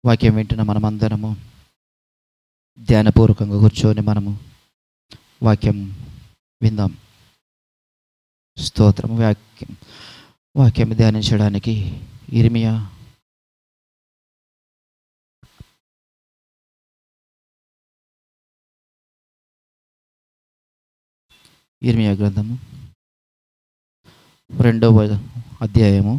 వాక్యం వింటున్న మనమందరము ధ్యానపూర్వకంగా కూర్చొని మనము వాక్యం విందాం. స్తోత్రం. వాక్యం ధ్యానించడానికి ఇర్మియా గ్రంథము 2వ అధ్యాయము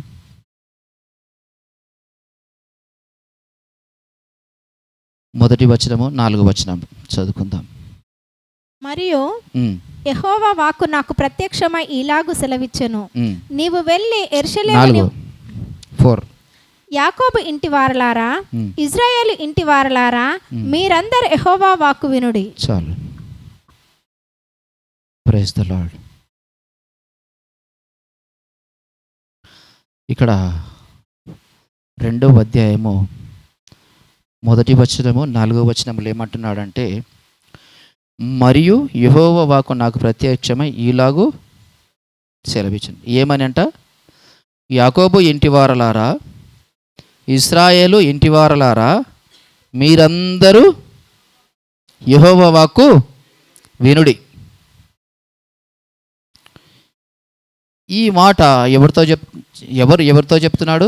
1వ వచనము 4వ వచనం చదువుకుందాం. మరియు యెహోవా వాక్కు నాకు ప్రత్యక్షమై ఇలాగు సెలవిచ్చెను, నీవు వెళ్ళి యెరూషలేము యాకోబు ఇంటి వారలారా, ఇజ్రాయేలు ఇంటి వారలారా, మీరందరూ యెహోవా వాక్కు వినుడి. చాలు. Praise the Lord. ఇక్కడ 2వ అధ్యాయము 1వ వచనము 4వ వచనములు ఏమంటున్నాడంటే, మరియు యెహోవా వాక్కు నాకు ప్రత్యక్షమై ఈలాగు సెలవిచ్చును. ఏమని అంట? యాకోబు ఇంటివారలారా, ఇశ్రాయేలు ఇంటివారలారా, మీరందరూ యెహోవా వాక్కు వినుడి. ఈ మాట ఎవరితో చెప్తున్నాడు?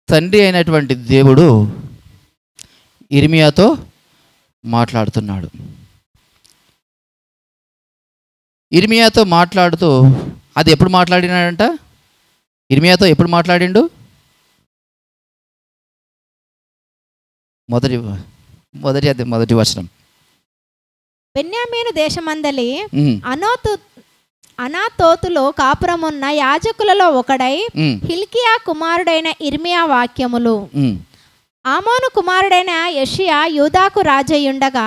తండ్రి అయినటువంటి దేవుడు ఇర్మియాతో మాట్లాడుతున్నాడు. ఇర్మియాతో మాట్లాడుతూ, అది ఎప్పుడు మాట్లాడినాడంట? ఇర్మియాతో ఎప్పుడు మాట్లాడిండు? మొదటి వచనం. బెన్యామీను దేశమందలి అనాతోతులో కాపురమున్న యాజకులలో ఒకడై హిల్కియా కుమారుడైన ఇర్మియా వాక్యములు. ఆమోను కుమారుడైన యెషయా యూదాకు రాజయ్యుండగా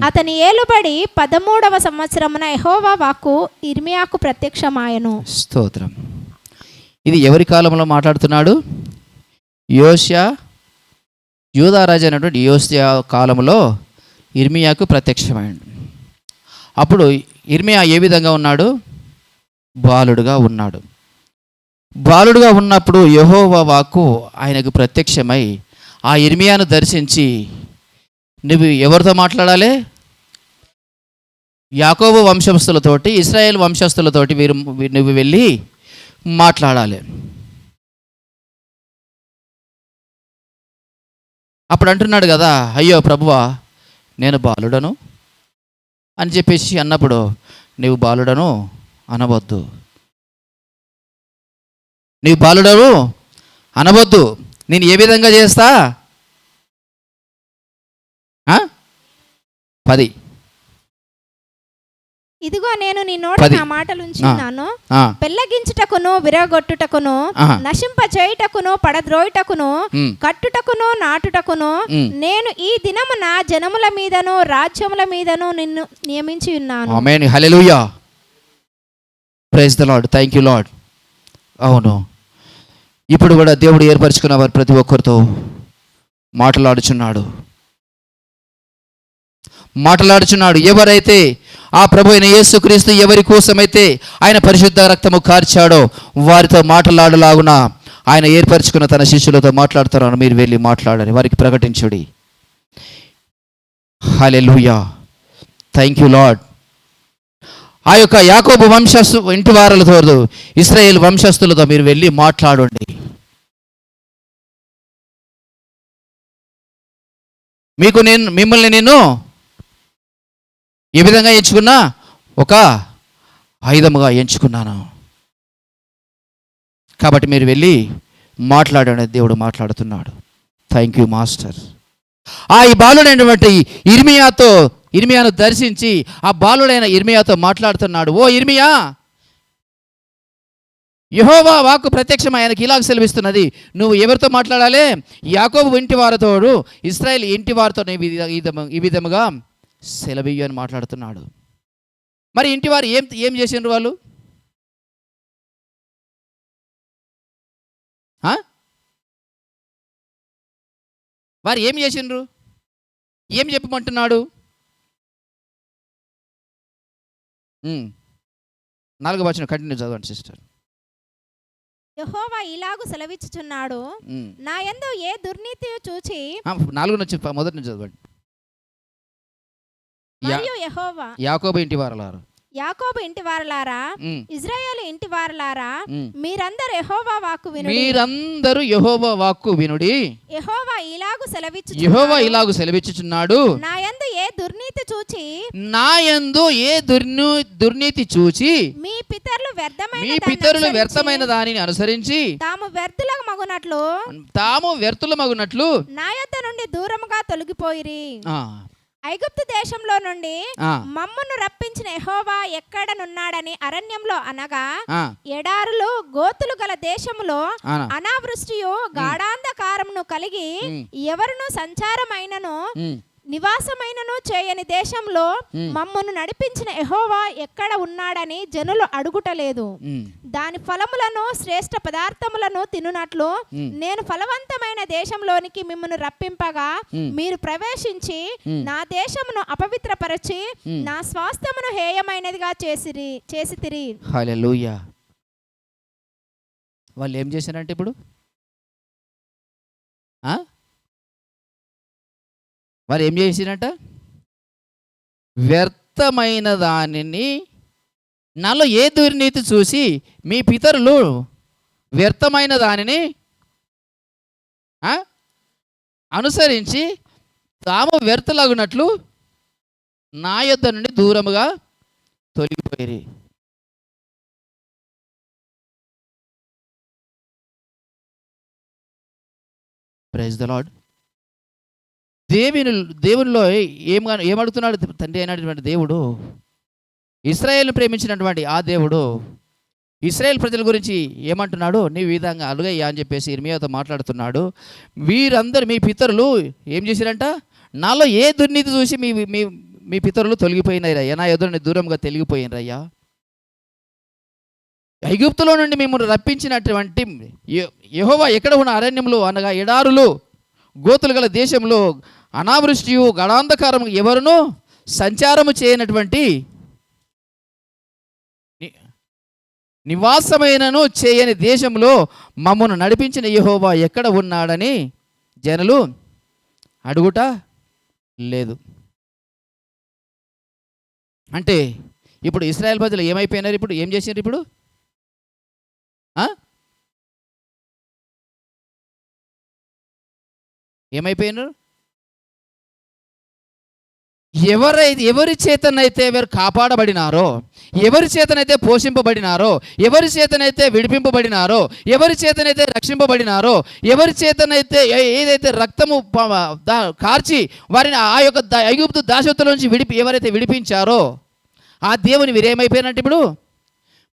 అతని ఏలుబడి 13వ సంవత్సరమున యెహోవా వాక్కు ఇర్మియాకు ప్రత్యక్షమాయెను. స్తోత్రం. ఇది ఎవరి కాలంలో మాట్లాడుతున్నాడు? యోషియా, యూదా రాజు అయినటువంటి యోషియా కాలంలో ఇర్మియాకు ప్రత్యక్షమైండు. అప్పుడు ఇర్మియా ఏ విధంగా ఉన్నాడు? బాలుడుగా ఉన్నాడు. బాలుడుగా ఉన్నప్పుడు యెహోవా వాక్కు ఆయనకు ప్రత్యక్షమై ఆ ఇర్మియాను దర్శించి, నువ్వు ఎవరితో మాట్లాడాలి? యాకోబు వంశస్థులతోటి, ఇశ్రాయేల్ వంశస్థులతోటి నువ్వు వెళ్ళి మాట్లాడాలి. అప్పుడు అంటున్నాడు కదా, అయ్యో ప్రభువా, నేను బాలుడను అని చెప్పేసి అన్నప్పుడు, నీవు బాలుడను అనవద్దు, నీవు బాలుడను అనవద్దు. నేను ఏ విధంగా చేస్తా? 10 ఇదిగో నేను నీ నోట నా మాటలుంచున్నాను, పెళ్ళగించుటకును, విరగొట్టుటకును, నశింపచేయుటకును, పడద్రోయుటకును, కట్టుటకును, నాటుటకును నేను ఈ దినమున జనముల మీదను రాజ్యముల మీదను నిన్ను నియమించి ఉన్నాను. ఆమేన్. హల్లెలూయా. Praise the Lord. Thank you Lord. అవును, ఇప్పుడు కూడా దేవుడు ఏర్పరచుకున్న వారు ప్రతి ఒక్కరితో మాట్లాడుచున్నాడు. ఎవరైతే ఆ ప్రభు అయిన యేసుక్రీస్తు ఎవరి కోసమైతే ఆయన పరిశుద్ధ రక్తము కార్చాడో వారితో మాట్లాడలాగున ఆయన ఏర్పరచుకున్న తన శిష్యులతో మాట్లాడుతారని మీరు వెళ్ళి మాట్లాడాలి, వారికి ప్రకటించుడి. హల్లెలూయా. Thank you Lord. ఆ యొక్క యాకోబు ఇంటి వారలతో, ఇశ్రాయేల్ వంశస్థులతో మీరు వెళ్ళి మాట్లాడండి. మిమ్మల్ని నేను ఏ విధంగా ఎంచుకున్నా? ఒక ఆయుధముగా ఎంచుకున్నాను. కాబట్టి మీరు వెళ్ళి మాట్లాడండి. దేవుడు మాట్లాడుతున్నాడు. Thank you master. ఈ బాలుడైనటువంటి ఇర్మియాను దర్శించి ఆ బాలుడైన ఇర్మియాతో మాట్లాడుతున్నాడు. ఓ ఇర్మియా, యెహోవా వాక్కు ప్రత్యక్షం ఆయనకి ఇలాగ సెలవిస్తున్నది, నువ్వు ఎవరితో మాట్లాడాలి? యాకోబు ఇంటి వారితోడు, ఇశ్రాయేల్ ఇంటి వారితో ఈ విధముగా సెలవియ్యు అని మాట్లాడుతున్నాడు. మరి ఇంటి వారు ఏం చేసిండ్రు? వాళ్ళు ఏం చేసిండ్రు? ఏం చెప్పమంటున్నాడు? 4వ వచనం కంటిన్యూ చదవండి సిస్టర్. యెహోవా ఇలాగు సెలవిచ్చుచున్నాడు, నా యందు ఏ దుర్నీతి చూచి 4 నుంచి మొదటి నుంచి చదవండి. మరియు యెహోవా యాకోబు ఇంటి వారలారా, యాకోబు ఇంటి వారలారా, ఇశ్రాయేలు ఇంటి వారలారా, మీరందరూ యెహోవా వాక్కు వినుడి. మీరందరూ యెహోవా వాక్కు వినుడి. యెహోవా ఇలాగు సెలవిచ్చుచున్నాడు, నా యందు ఏ దుర్నీతి చూచి, నా యందు ఏ దుర్నీతి చూచి మీ పితరులు వ్యర్థమైన దానిని అనుసరించి తాము వ్యర్థుల మగునట్లు నా యొద్ద నుండి దూరముగా తొలగిపోయిరి. ఐగుప్తు దేశంలో నుండి మమ్మును రప్పించిన యెహోవా ఎక్కడనున్నాడని అరణ్యంలో అనగా ఎడారులు గోతులు గల దేశములో అనావృష్టియు గాఢాంధకారమును కలిగి ఎవరును సంచారమైనను నివాసమైనను చేయని దేశంలో మమ్మను నడిపించిన యెహోవా ఎక్కడ ఉన్నాడని జనులు అడుగుటలేదు. దాని ఫలములను శ్రేష్ఠ పదార్థములను తినునట్లు నేను ఫలవంతమైన దేశంలోనికి మిమ్మల్ని రప్పింపగా మీరు ప్రవేశించి నా దేశమును అపవిత్రపరచి నా స్వాస్థ్యమును హేయమైనదిగా చేసితిరి. హల్లెలూయా. వాళ్ళు ఏం చేశారంటే ఇప్పుడు వారు ఏం చేసినట్ట? వ్యర్థమైన దానిని, నాలో ఏ దుర్నీతి చూసి మీ పితరులు వ్యర్థమైన దానిని అనుసరించి తాము వ్యర్థలగునట్లు నా యొద్ద నుండి దూరముగా తొలగిపోయి. Praise the Lord. దేవునిలో ఏమడుగుతున్నాడు తండ్రి అయినటువంటి దేవుడు? ఇశ్రాయేలును ప్రేమించినటువంటి ఆ దేవుడు ఇశ్రాయేల్ ప్రజల గురించి ఏమంటున్నాడు? నీ విధంగా అలుగయ్యా అని చెప్పేసి ఇర్మియాతో మాట్లాడుతున్నాడు. వీరందరూ మీ పితరులు ఏం చేశారంట? నాలో ఏ దుర్నీతి చూసి మీ పితరులు తొలగిపోయినారయ్యా, నా ఎదురుని దూరంగా తొలగిపోయినరయ్యా. ఐగుప్తులో నుండి మిమ్మల్ని రప్పించినటువంటి యెహోవా ఎక్కడ ఉన్న అరణ్యంలో అనగా ఎడారులు గోతులు గల దేశంలో అనావృష్టియు గడాంధకారము ఎవరునూ సంచారము చేయనటువంటి నివాసమైనను చేయని దేశంలో మమ్మను నడిపించిన యెహోవా ఎక్కడ ఉన్నాడని జనులు అడుగుట లేదు. అంటే ఇప్పుడు ఇశ్రాయేల్ ప్రజలు ఏమైపోయినారు? ఇప్పుడు ఏం చేసినారు? ఇప్పుడు ఏమైపోయినారు? ఎవరి చేతనైతే వారు కాపాడబడినారో, ఎవరి చేతనైతే పోషింపబడినారో, ఎవరి చేతనైతే విడిపింపబడినారో, ఎవరి చేతనైతే రక్షింపబడినారో, ఎవరి చేతనైతే ఏదైతే రక్తము కార్చి వారిని ఆ యొక్క ఐగుప్తు దాసత్వం నుంచి ఎవరైతే విడిపించారో ఆ దేవుని వీరేమైపోయినట్టు ఇప్పుడు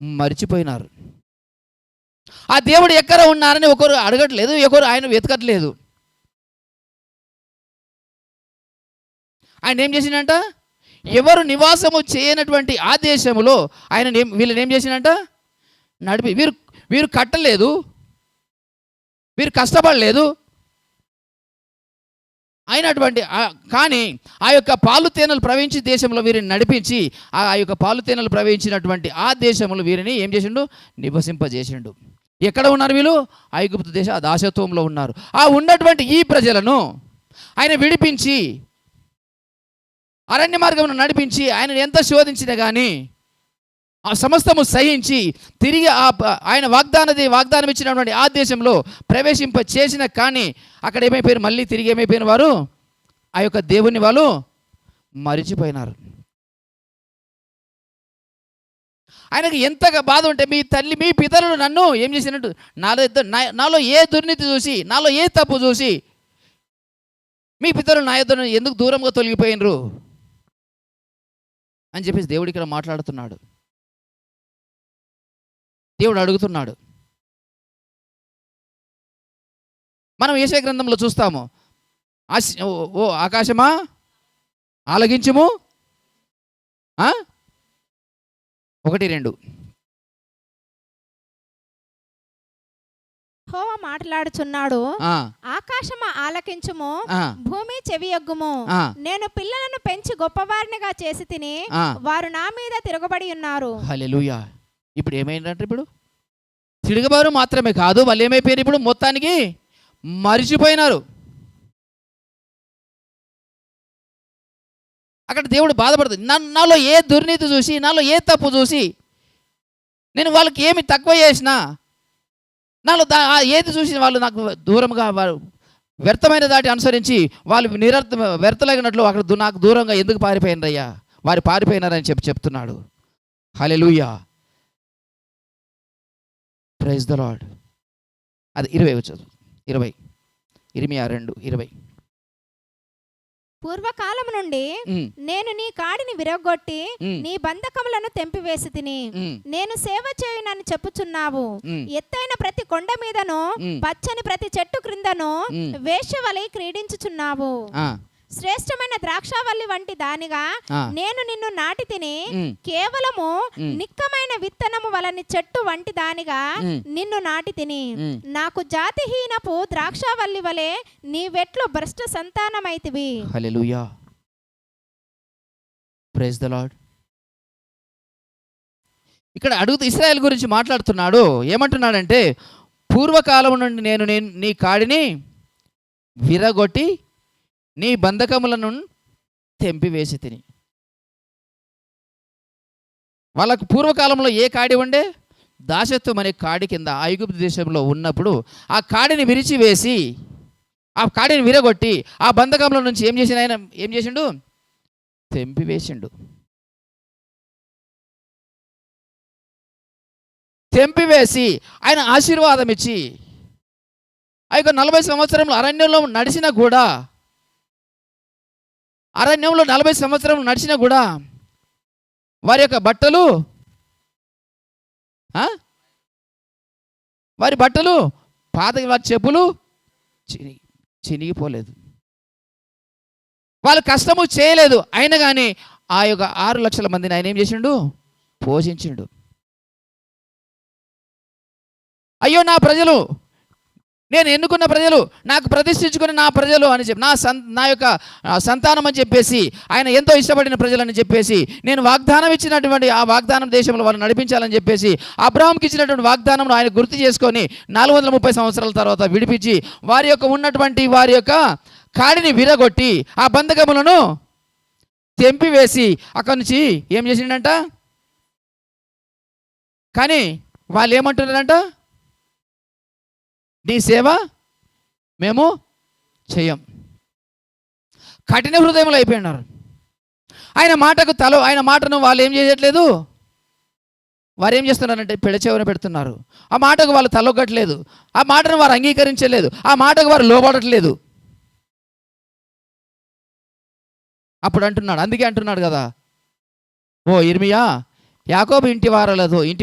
మర్చిపోయినారు. ఆ దేవుడు ఎక్కడ ఉన్నారని ఒకరు అడగట్లేదు, ఒకరు ఆయన వెతకట్లేదు. ఆయన ఏం చేసిందంట? ఎవరు నివాసము చేయనటువంటి ఆ దేశంలో ఆయన వీళ్ళని ఏం చేసిందంట? నడిపి వీరు కట్టలేదు, వీరు కష్టపడలేదు అయినటువంటి కానీ ఆ యొక్క పాలు తేనెలు ప్రవహించి దేశంలో వీరిని నడిపించి ఆ యొక్క పాలు తేనెలు ప్రవహించినటువంటి ఆ దేశంలో వీరిని ఏం చేసిండు? నివసింపజేసిండు. ఎక్కడ ఉన్నారు వీళ్ళు? ఐగుప్తు దేశ దాసత్వంలో ఉన్నారు. ఆ ఉన్నటువంటి ఈ ప్రజలను ఆయన విడిపించి అరణ్య మార్గమును నడిపించి ఆయన ఎంత శోధించినా కానీ ఆ సమస్తము సహించి తిరిగి ఆయన వాగ్దానం ఇచ్చినటువంటి ఆ దేశంలో ప్రవేశింప చేసిన కానీ అక్కడ ఏమైపోయారు? మళ్ళీ తిరిగి ఏమైపోయిన వారు ఆ యొక్క దేవుని వాళ్ళు మరిచిపోయినారు. ఆయనకు ఎంతగా బాధ ఉంటే మీ పితరులు నన్ను ఏం చేసినట్టు నాలో ఏ దుర్నీతి చూసి, నాలో ఏ తప్పు చూసి మీ పితరులు నా యొద్ద ఎందుకు దూరంగా తొలగిపోయినరు అని చెప్పేసి దేవుడు ఇక్కడ మాట్లాడుతున్నాడు. దేవుడు అడుగుతున్నాడు. మనం యెషయా గ్రంథంలో చూస్తాము, ఓ ఆకాశమా ఆలకించుము, 1-2 యెహోవా మాట్లాడుచున్నాడు, ఆకాశమా ఆలకించుము, భూమి చెవియొగ్గుము. నేను పిల్లలను పెంచి గొప్పవారినిగా చేసి తిని వారు నా మీద తిరగబడి ఉన్నారు. హల్లెలూయా. ఇప్పుడు ఏమైందంటే ఇప్పుడు తిరగబారు మాత్రమే కాదు, వాళ్ళు ఏమైపోయారు ఇప్పుడు మొత్తానికి మరిచిపోయినారు. అక్కడ దేవుడు బాధపడుతుంది. నాలో ఏ దుర్నీతి చూసి, నాలో ఏ తప్పు చూసి నేను వాళ్ళకి ఏమి తక్కువ చేసినా, నాలో ఏది చూసి వాళ్ళు నాకు దూరంగా, వారు వ్యర్థమైన దాటి అనుసరించి వాళ్ళు వ్యర్థలగినట్లు అక్కడ నాకు దూరంగా ఎందుకు పారిపోయినరయ్యా, వారు పారిపోయినారని చెప్తున్నాడు. హల్లెలూయా, ప్రైజ్ ద లార్డ్. అది 20 వచ్చు, 20 ఇర్మియా 2:20. పూర్వకాలము నుండి నేను నీ కాడిని విరగొట్టి నీ బంధకములను తెంపివేసి తిని నేను సేవ చేయునని చెప్పుచున్నావు. ఎత్తైన ప్రతి కొండ మీదను పచ్చని ప్రతి చెట్టు క్రిందను వేశ్య వలె క్రీడించుచున్నావు. శ్రేష్టమైన ద్రాక్షావల్లి వంటి దానిగా నేను నిన్ను నాటి తిని కేవలము నిక్కమైన విత్తనము వలని చెట్టు వంటి దానిగా నిన్ను నాటి తిని నాకు జాతిహీనపు ద్రాక్షావల్లి వలె నీవెట్లు భ్రష్ట సంతానమైతివి. హల్లెలూయా, ప్రైజ్ ద లార్డ్. ఇక్కడ అడుగుతూ ఇశ్రాయేల్ గురించి మాట్లాడుతున్నాడు. ఏమంటున్నాడంటే, పూర్వకాలం నుండి నేను నీ కాడిని విరగొట్టి నీ బంధకములను తెంపివేసి తిని. వాళ్ళకు పూర్వకాలంలో ఏ కాడి ఉండే? దాసత్వం అనే కాడి కింద ఐగుప్తు దేశంలో ఉన్నప్పుడు ఆ కాడిని విరిచివేసి, ఆ కాడిని విరగొట్టి ఆ బంధకంలో నుంచి ఏం చేసిన ఆయన? ఏం చేసిండు? తెంపివేసిండు. తెంపివేసి ఆయన ఆశీర్వాదం ఇచ్చి ఆ యొక్క 40 సంవత్సరంలో అరణ్యంలో నడిచినా కూడా, అరణ్యంలో 40 సంవత్సరం నడిచినా కూడా వారి యొక్క బట్టలు, వారి చెప్పులు చినిగిపోలేదు. వాళ్ళు కష్టము చేయలేదు. అయినా కానీ ఆ యొక్క 6 లక్షల మందిని ఆయన ఏం చేసిండు? పోషించిండు. అయ్యో నా ప్రజలు, నేను ఎన్నుకున్న ప్రజలు, నాకు ప్రతిష్ఠించుకున్న నా ప్రజలు అని చెప్పి, నా యొక్క సంతానం అని చెప్పేసి, ఆయన ఎంతో ఇష్టపడిన ప్రజలని చెప్పేసి, నేను వాగ్దానం ఇచ్చినటువంటి ఆ వాగ్దానం దేశంలో వాళ్ళు నడిపించాలని చెప్పేసి అబ్రహాంకి ఇచ్చినటువంటి వాగ్దానం ఆయన గుర్తు చేసుకొని 430 సంవత్సరాల తర్వాత విడిపించి వారి యొక్క ఉన్నటువంటి వారి యొక్క కాడిని విరగొట్టి ఆ బంధకములను తెంపివేసి అక్కడి నుంచి ఏం చేసిండంట? కానీ వాళ్ళు ఏమంటున్నారంట? నీ సేవ మేము చేయం. కఠిన హృదయంలో అయిపోయినారు. ఆయన మాటను వాళ్ళు ఏం చేయట్లేదు. వారు ఏం చేస్తున్నారంటే పెడచెవిన పెడుతున్నారు. ఆ మాటకు వాళ్ళు తలొగ్గట్లేదు. ఆ మాటను వారు అంగీకరించలేదు. ఆ మాటకు వారు లోబడట్లేదు. అప్పుడు అంటున్నాడు, అందుకే అంటున్నాడు కదా, ఓ ఇర్మియా, యాకోబు ఇంటి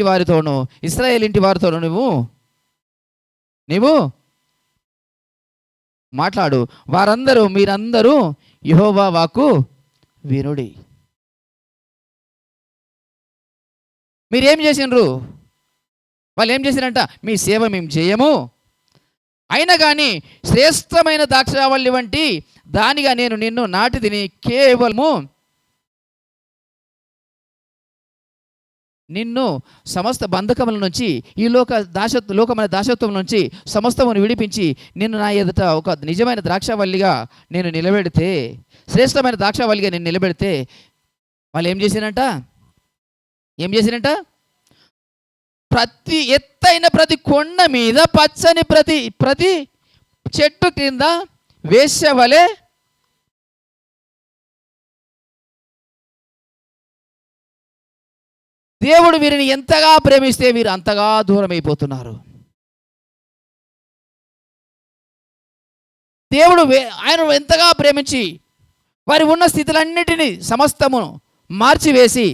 వారితోనూ ఇశ్రాయేల్ ఇంటి వారితోనూ నీవు మాట్లాడు. మీరందరూ యెహోవా వాక్కు వినుడి. మీరేం చేసినారు? వాళ్ళు ఏం చేసినారంట? మీ సేవ మేము చేయము, అయినా కానీ శ్రేష్టమైన ద్రాక్షావల్లి వంటి దానిగా నేను నిన్ను నాటి తిని కేవలము నిన్ను సమస్త బంధకముల నుంచి, ఈ లోకమైన దాసత్వం నుంచి సమస్తమును విడిపించి నిన్ను నా ఎదుట ఒక నిజమైన ద్రాక్షావల్లిగా నేను నిలబెడితే, శ్రేష్టమైన ద్రాక్షావల్లిగా నేను నిలబెడితే వాళ్ళు ఏం చేసినట్ట? ప్రతి ఎత్తైన ప్రతి కొండ మీద పచ్చని ప్రతి చెట్టు కింద వేశ్య వలె దేవుడు వీరిని ఎంతగా ప్రేమిస్తే వీరు అంతగా దూరం అయిపోతున్నారు. దేవుడు ఆయన ఎంతగా ప్రేమించి వారి ఉన్న స్థితులన్నిటినీ సమస్తమును మార్చివేసి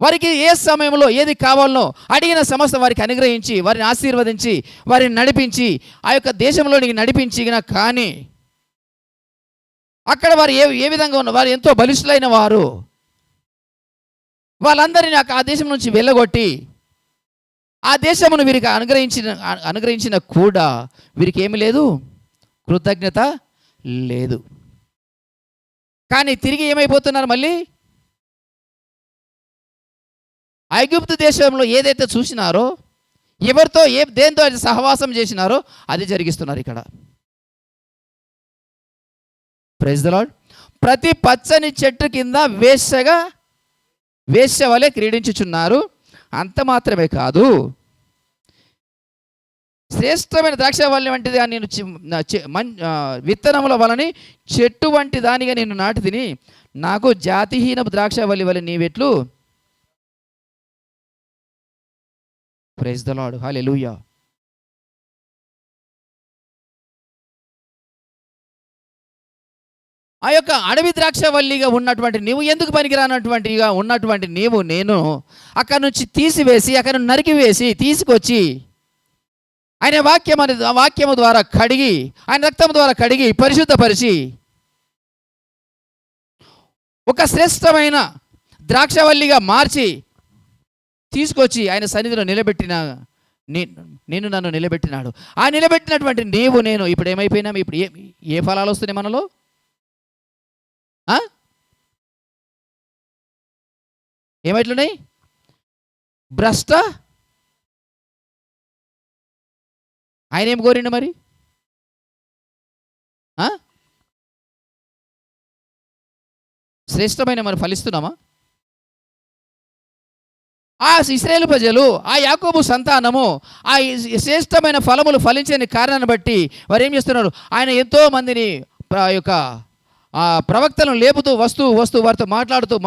వారికి ఏ సమయంలో ఏది కావాలనో అడిగిన సమస్త వారికి అనుగ్రహించి వారిని ఆశీర్వదించి వారిని నడిపించి ఆ యొక్క దేశంలోనికి నడిపించిన, కానీ అక్కడ వారు ఏ విధంగా ఉన్న వారు ఎంతో బలిష్ఠులైన వారు, వాళ్ళందరినీ ఆ దేశం నుంచి వెళ్ళగొట్టి ఆ దేశమును వీరికి అనుగ్రహించిన కూడా వీరికి ఏమి లేదు, కృతజ్ఞత లేదు. కానీ తిరిగి ఏమైపోతున్నారు? మళ్ళీ ఐగుప్తు దేశంలో ఏదైతే చూసినారో ఎవరితో దేంతో సహవాసం చేసినారో అది జరిగిస్తున్నారు ఇక్కడ. Praise the Lord. ప్రతి పచ్చని చెట్టు కింద వేశ్య వలె క్రీడించుచున్నారు. అంత మాత్రమే కాదు, శ్రేష్టమైన ద్రాక్షవల్లి వంటిది నేను విత్తనముల వలని చెట్టు వంటి దానిగా నేను నాటి తిని నాకు జాతిహీన ద్రాక్షవల్లి వలె నీవెట్లు. Praise the Lord. హల్లెలూయా. ఆ యొక్క అడవి ద్రాక్షవల్లిగా ఉన్నటువంటి నీవు, ఎందుకు పనికిరానటువంటిగా ఉన్నటువంటి నీవు నేను అక్కడి నుంచి తీసివేసి, అక్కడ నరికివేసి తీసుకొచ్చి ఆయన వాక్యము ద్వారా కడిగి, ఆయన రక్తం ద్వారా కడిగి పరిశుద్ధపరిచి ఒక శ్రేష్టమైన ద్రాక్షవల్లిగా మార్చి తీసుకొచ్చి ఆయన సన్నిధిలో నన్ను నిలబెట్టినాడు. ఆ నిలబెట్టినటువంటి నీవు నేను ఇప్పుడు ఏమైపోయినాము? ఇప్పుడు ఏ ఫలాలు వస్తున్నాయి మనలో? ఏమైట్లున్నాయి? భ్రష్ట. ఆయన ఏం కోరిండు మరి? శ్రేష్టమైన మరి ఫలిస్తున్నామా? ఆ ఇశ్రాయేలు ప్రజలు, ఆ యాకోబు సంతానము ఆ శ్రేష్టమైన ఫలములు ఫలించని కారణాన్ని బట్టి వారు ఏం చేస్తున్నారు? ఆయన ఎంతో మందిని యొక్క ప్రవక్తలను లేపుతూ వస్తూ వారితో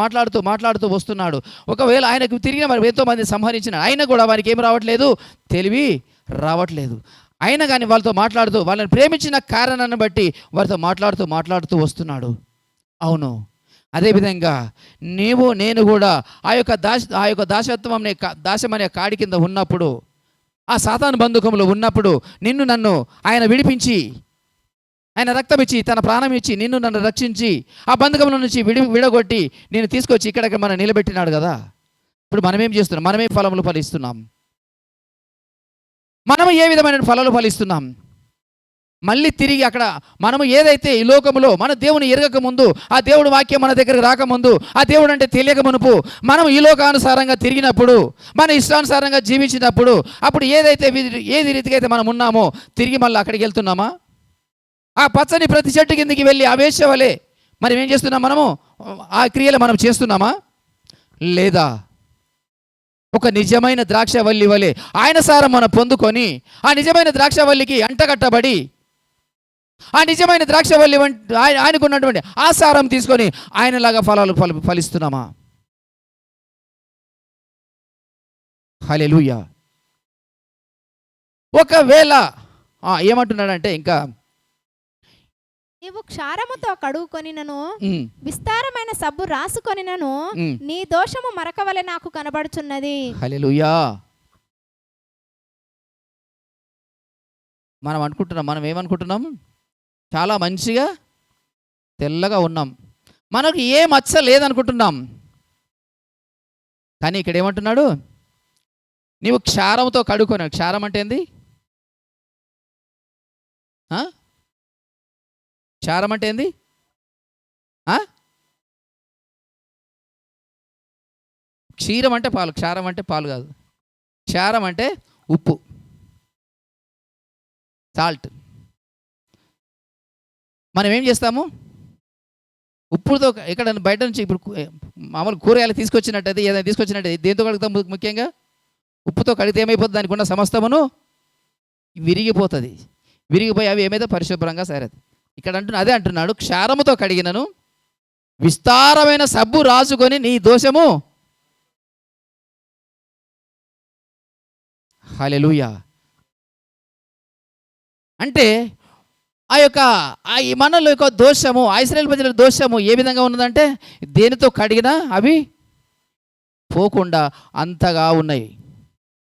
మాట్లాడుతూ వస్తున్నాడు. ఒకవేళ ఆయనకు తిరిగిన వారు ఎంతో మంది సంహరించిన ఆయన కూడా వారికి ఏం రావట్లేదు, తెలివి రావట్లేదు. అయినా కానీ వాళ్ళతో మాట్లాడుతూ, వాళ్ళని ప్రేమించిన కారణాన్ని బట్టి వారితో మాట్లాడుతూ వస్తున్నాడు. అవును, అదేవిధంగా నేను కూడా ఆ యొక్క దాస్యం అనే కాడి కింద ఉన్నప్పుడు, ఆ సాతాను బంధకంలో ఉన్నప్పుడు నన్ను ఆయన విడిపించి, ఆయన రక్తం ఇచ్చి, తన ప్రాణం ఇచ్చి నన్ను రక్షించి ఆ బంధకంలో నుంచి విడగొట్టి నేను తీసుకొచ్చి ఇక్కడ మనం నిలబెట్టినాడు కదా. ఇప్పుడు మనమేం చేస్తున్నాం? మనమే ఫలములు ఫలిస్తున్నాం. మనము ఏ విధమైన ఫలాలు ఫలిస్తున్నాం? మళ్ళీ తిరిగి అక్కడ మనము ఏదైతే ఈ లోకంలో మన దేవుని ఎరగక ముందు, ఆ దేవుడి వాక్యం మన దగ్గరకు రాకముందు, ఆ దేవుడు అంటే తెలియక మునుపు మనం ఈ లోకానుసారంగా తిరిగినప్పుడు, మన ఇష్టానుసారంగా జీవించినప్పుడు, అప్పుడు ఏది రీతిగా అయితే మనం ఉన్నామో తిరిగి మళ్ళీ అక్కడికి వెళ్తున్నామా? ఆ పచ్చని ప్రతి చెట్టు కిందికి వెళ్ళి ఆ వేశ్య వలె మనం ఏం చేస్తున్నాం? మనము ఆ క్రియలు మనం చేస్తున్నామా లేదా? ఒక నిజమైన ద్రాక్షవల్లి వలె ఆయన సారం మనం పొందుకొని, ఆ నిజమైన ద్రాక్షవల్లికి అంటగట్టబడి, ఆ నిజమైన ద్రాక్షవల్లి ఆయనకున్నటువంటి ఆ సారం తీసుకొని ఆయనలాగా ఫలాలు ఫలిస్తున్నామా? హల్లెలూయా. ఒకవేళ ఏమంటున్నాడంటే, ఇంకా నీవు క్షారముతో కడుగుకొనినను విస్తారమైన సబ్బు రాసుకొనినను నీ దోషము మరకవలె నాకు కనబడుచున్నది. హల్లెలూయా. మనం ఏమనుకుంటున్నాం? చాలా మంచిగా తెల్లగా ఉన్నాం, మనకు ఏ మచ్చ లేదనుకుంటున్నాం. కానీ ఇక్కడ ఏమంటున్నాడు? నీవు క్షారంతో కడుక్కొని. క్షారం అంటే ఏంది? క్షారం అంటే ఏంది? క్షీరం అంటే పాలు, క్షారం అంటే పాలు కాదు. క్షారం అంటే ఉప్పు, సాల్ట్. మనం ఏం చేస్తాము? ఉప్పుతో ఇక్కడ బయట నుంచి ఇప్పుడు మామూలు కూరగాయలు తీసుకొచ్చినట్టయితే, ఏదైనా తీసుకొచ్చినట్టయితే దేంతో కడుగుతాం? ముఖ్యంగా ఉప్పుతో కడిగితే ఏమైపోతుంది? దానికి ఉన్న సమస్తమును విరిగిపోయి అవి ఏమైతే పరిశుభ్రంగా సరేది. ఇక్కడ అదే అంటున్నాడు, క్షారముతో కడిగినను విస్తారమైన సబ్బు రాసుకొని నీ దోషము. హల్లెలూయా. అంటే ఆ యొక్క మనలో యొక్క దోషము, ఇశ్రాయేలు ప్రజల దోషము ఏ విధంగా ఉన్నదంటే, దేనితో కడిగినా అవి పోకుండా అంతగా ఉన్నాయి.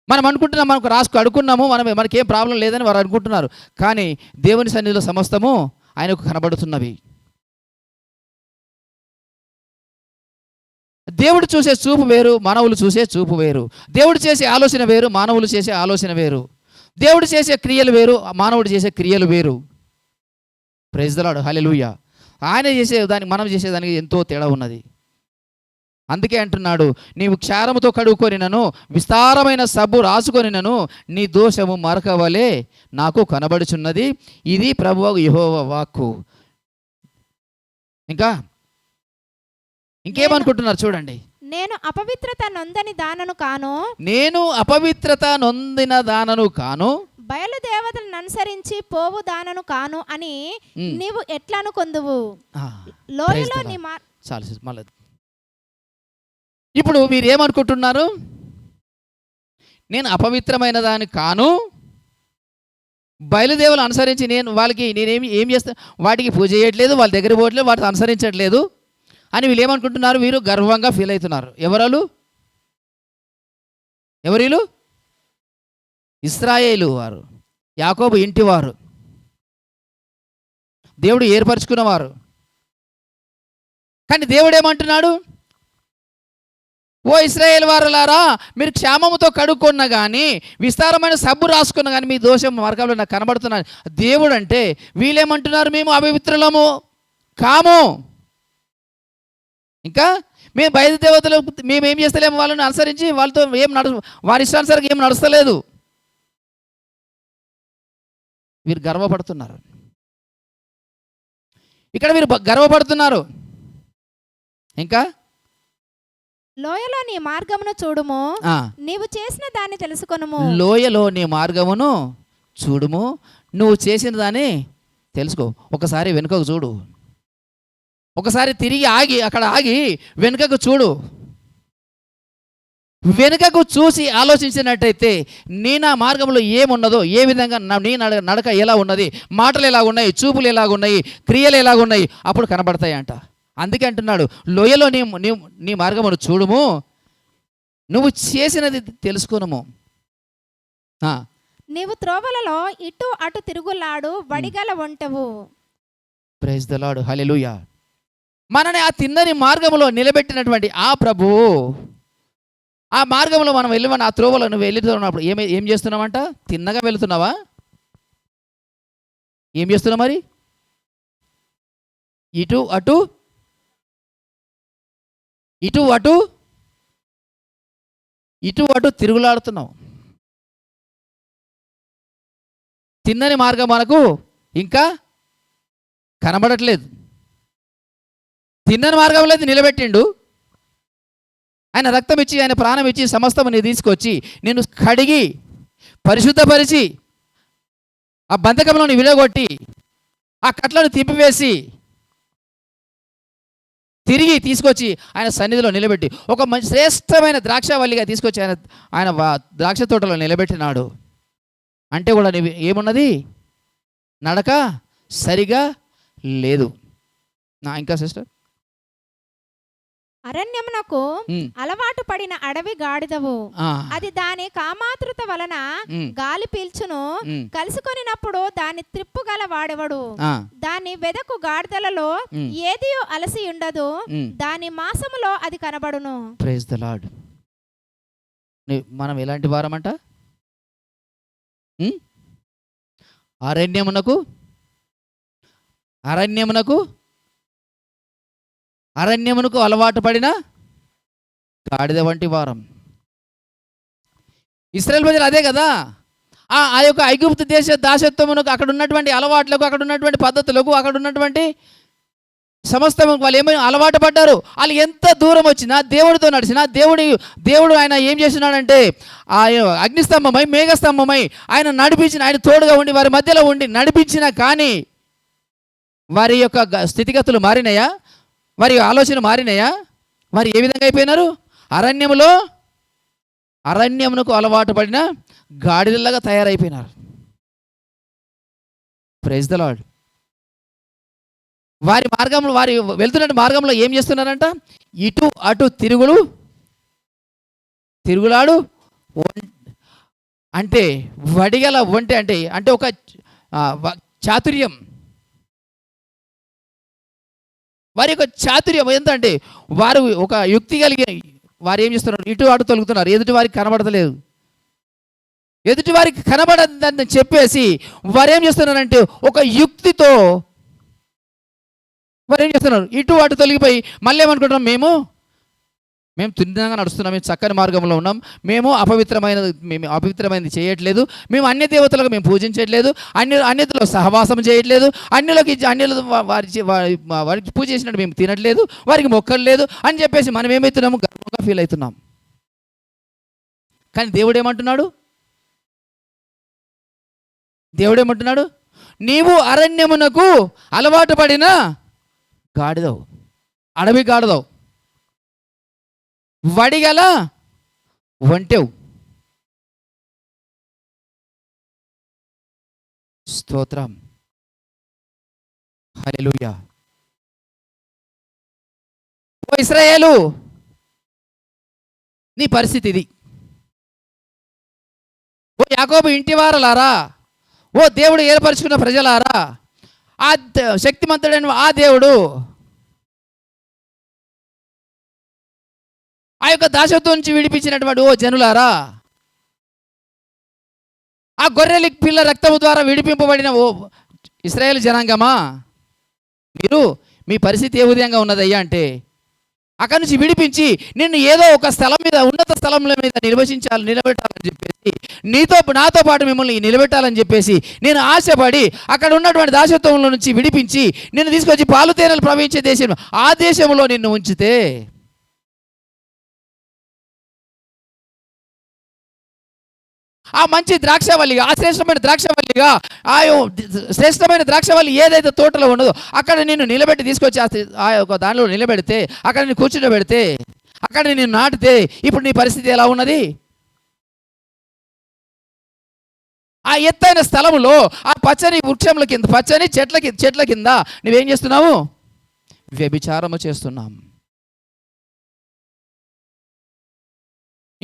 మనం అనుకుంటున్నాం, మనకు కడుక్కున్నాము, మనకేం ప్రాబ్లం లేదని వారు అనుకుంటున్నారు. కానీ దేవుని సన్నిధిలో సమస్తము ఆయనకు కనబడుతున్నవి. దేవుడు చూసే చూపు వేరు, మానవులు చూసే చూపు వేరు. దేవుడు చేసే ఆలోచన వేరు, మానవులు చేసే ఆలోచన వేరు. దేవుడు చేసే క్రియలు వేరు, మానవుడు చేసే క్రియలు వేరు. Praise the Lord. హల్లెలూయా. ఆయన చేసే దానికి మనం చేసేదానికి ఎంతో తేడా ఉన్నది. అందుకే అంటున్నాడు, నీవు క్షారముతో కడుక్కొనినను విస్తారమైన సబ్బు రాసుకొనినను నీ దోషము మరకవలే నాకు కనబడుచున్నది. ఇది ప్రభువు యెహోవా వాక్కు. ఇంకా ఇంకేమనుకుంటున్నారు చూడండి. నేను అపవిత్రత నొందని దానను కాను, నేను అపవిత్రత నొందిన దానను కాను, బయలుదేవతలను అనుసరించి పోవు దానను కాను అని నీవు ఎట్లా అనుకొందువు. లోయలో నీ చాలు మళ్ళీ. ఇప్పుడు మీరు ఏమనుకుంటున్నారు? నేను అపవిత్రమైన దాన్ని కాను, బయలుదేవులు అనుసరించి నేనేమి ఏం చేస్తా, వాటికి పూజ చేయట్లేదు, వాళ్ళ దగ్గర పోవట్లేదు, వాటిని అనుసరించట్లేదు అని వీళ్ళు ఏమనుకుంటున్నారు? వీరు గర్వంగా ఫీల్ అవుతున్నారు. ఎవరు? ఇశ్రాయేలు వారు, యాకోబు ఇంటివారు, దేవుడు ఏర్పరచుకున్నవారు. కానీ దేవుడు ఏమంటున్నాడు? ఓ ఇశ్రాయేలు వారులారా, మీరు క్షేమముతో కడుక్కున్నా కానీ, విస్తారమైన సబ్బు రాసుకున్నా కానీ మీ దోషం మార్గంలో నాకు కనబడుతున్నాను. దేవుడు అంటే వీళ్ళేమంటున్నారు? మేము అపవిత్రులము కాము, ఇంకా మేము బయలు దేవతలు మేము ఏం చేస్తలేము, వాళ్ళని అనుసరించి వాళ్ళతో వారి ఇష్టానుసారంగా ఏం నడుస్తలేదు. వీరు గర్వపడుతున్నారు. ఇక్కడ వీరు గర్వపడుతున్నారు. ఇంకా లోయలో నీ మార్గమును చూడుము, నీవు చేసిన దాన్ని తెలుసుకొనుము. లోయలో నీ మార్గమును చూడుము, నువ్వు చేసిన దాన్ని తెలుసుకో. ఒకసారి వెనుకకు చూడు, ఒకసారి తిరిగి అక్కడ ఆగి వెనుకకు చూడు. వెనుకకు చూసి ఆలోచించినట్టయితే నీ నా మార్గంలో ఏమున్నదో, ఏ విధంగా నీ నడక ఎలా ఉన్నది, మాటలు ఎలా ఉన్నాయి, చూపులు ఎలాగున్నాయి, క్రియలు ఎలాగున్నాయి, అప్పుడు కనబడతాయి అంట. అందుకే అంటున్నాడు, లోయలో నీ మార్గమును చూడుము, నువ్వు చేసినది తెలుసుకునుము. నీవు త్రోవలలో ఇటు అటు తిరుగులాడు వడిగల వంటవు. ప్రైజ్ ది లార్డ్, హల్లెలూయా. మనని ఆ తిన్నని మార్గంలో నిలబెట్టినటువంటి ఆ ప్రభువు, ఆ మార్గంలో మనం వెళ్ళమని, ఆ త్రోవలో నువ్వు వెళ్తున్నప్పుడు ఏం చేస్తున్నావంట? తిన్నగా వెళుతున్నావా? ఏం చేస్తున్నావు మరి? ఇటు అటు తిరుగులాడుతున్నావు. తిన్నని మార్గం మనకు ఇంకా కనబడట్లేదు. తిన్నని మార్గంలో నిలబెట్టిండు ఆయన. రక్తం ఇచ్చి, ఆయన ప్రాణం ఇచ్చి సమస్తముని తీసుకొచ్చి నేను కడిగి పరిశుద్ధపరిచి ఆ బంధకంలోని విడగొట్టి ఆ కట్లను తిప్పివేసి తిరిగి తీసుకొచ్చి ఆయన సన్నిధిలో నిలబెట్టి ఒక మంచి శ్రేష్టమైన ద్రాక్షవల్లిగా తీసుకొచ్చి ఆయన ద్రాక్ష తోటలో నిలబెట్టినాడు. అంటే కూడా నీవు ఏమున్నది? నడక సరిగా లేదు. ఇంకా సిస్టర్, అరణ్యమునకు అలవాటు పడిన అడవి గాడిదవు, అది దాని కామాతృత వలన గాలి పీల్చును, కలుసుకొనినప్పుడు దాన్ని త్రిప్పుగల వాడెవడు. దాని వెదకు గాడిదలలో ఏది అలసి ఉండదు, దాని మాసములో అది కనబడును. Praise the lord. మనం ఎలాంటి వారమంట? అరణ్యమునకు అలవాటు పడిన గాడిద వంటి వారం. ఇశ్రాయేలు ప్రజలు అదే కదా. ఆ యొక్క ఐగుప్తు దేశ దాసత్వమునకు, అక్కడ ఉన్నటువంటి అలవాట్లకు, అక్కడ ఉన్నటువంటి పద్ధతులకు, అక్కడ ఉన్నటువంటి సమస్తం వాళ్ళు ఏమైనా అలవాటు పడ్డారు. వాళ్ళు ఎంత దూరం వచ్చినా, దేవుడితో నడిచినా, దేవుడు ఆయన ఏం చేస్తున్నాడంటే ఆ అగ్నిస్తంభమై, మేఘస్తంభమై ఆయన నడిపించిన, ఆయన తోడుగా ఉండి వారి మధ్యలో ఉండి నడిపించినా కానీ వారి యొక్క స్థితిగతులు మారినాయా? వారి ఆలోచన మారినాయా? వారు ఏ విధంగా అయిపోయినారు? అరణ్యమునకు అలవాటు పడిన గాడిదలాగా తయారైపోయినారు. Praise the Lord. వారి వెళ్తున్న మార్గంలో ఏం చేస్తున్నారంట? ఇటు అటు తిరుగులాడు అంటే వడిగల ఒంటె అంటే ఒక చాతుర్యం. వారి యొక్క చాతుర్యం ఏంటంటే వారు ఒక యుక్తి కలిగిన వారు ఏం చేస్తున్నారు? ఇటు అటు తొలుగుతున్నారు. ఎదుటి వారికి కనబడతలేదు. ఎదుటి వారికి కనబడదని చెప్పేసి వారు ఏం చేస్తున్నారంటే ఒక యుక్తితో వారు ఏం చేస్తున్నారు? ఇటు అటు తొలగిపోయి మళ్ళీ ఏమనుకుంటున్నాం? మేము మేము తిన్నగా నడుస్తున్నాం, మేము చక్కని మార్గంలో ఉన్నాం, మేము అపవిత్రమైనది చేయట్లేదు, మేము అన్య దేవతలకు మేము పూజించట్లేదు, అన్యతలో సహవాసం చేయట్లేదు, అన్యులు వారికి పూజ చేసినట్టు మేము తినట్లేదు, వారికి మొక్కలేదు అని చెప్పేసి మనం ఏమవుతున్నాము? గర్వంగా ఫీల్ అవుతున్నాం. కానీ దేవుడు ఏమంటున్నాడు? నీవు అరణ్యమునకు అలవాటు పడిన గాడిదవు, అడవి గాడిదవు, వడిగల ఒంటెవు. స్తోత్రం, హల్లెలూయా. ఓ ఇశ్రాయేలు, నీ పరిస్థితి ఇది. ఓ యాకోబు ఇంటి వారలారా, ఓ దేవుడు ఏర్పరచుకున్న ప్రజలారా, ఆ శక్తిమంతుడైన ఆ దేవుడు ఆ యొక్క దాసత్వం నుంచి విడిపించినటువంటి ఓ జనులారా, ఆ గొర్రెలి పిల్ల రక్తము ద్వారా విడిపింపబడిన ఓ ఇశ్రాయేలు జనాంగమా, మీరు మీ పరిస్థితి ఏ విధంగా ఉన్నదయ్యా అంటే, అక్కడి నుంచి విడిపించి నిన్ను ఏదో ఒక స్థలం మీద, ఉన్నత స్థలంలో మీద నిలబెట్టాలని చెప్పేసి, నాతో పాటు మిమ్మల్ని నిలబెట్టాలని చెప్పేసి నేను ఆశపడి అక్కడ ఉన్నటువంటి దాసత్వంలో నుంచి విడిపించి నిన్ను తీసుకొచ్చి పాలు తేనెలు ప్రవహించే దేశం, ఆ దేశంలో నిన్ను ఉంచితే, ఆ మంచి ద్రాక్షవల్లిగా, ఆ శ్రేష్టమైన ద్రాక్షవల్లిగా, ఆ శ్రేష్టమైన ద్రాక్షవల్లి ఏదైతే తోటలో ఉన్నదో అక్కడ నిన్ను నిలబెట్టి తీసుకొచ్చి ఆ యొక్క దానిలో నిలబెడితే, అక్కడ నేను కూర్చుండబెడితే, అక్కడ నేను నాటితే, ఇప్పుడు నీ పరిస్థితి ఎలా ఉన్నది? ఆ ఎత్తైన స్థలములో, ఆ పచ్చని వృక్షముల కింద, పచ్చని చెట్ల కింద నువ్వేం చేస్తున్నావు? వ్యభిచారము చేస్తున్నాం.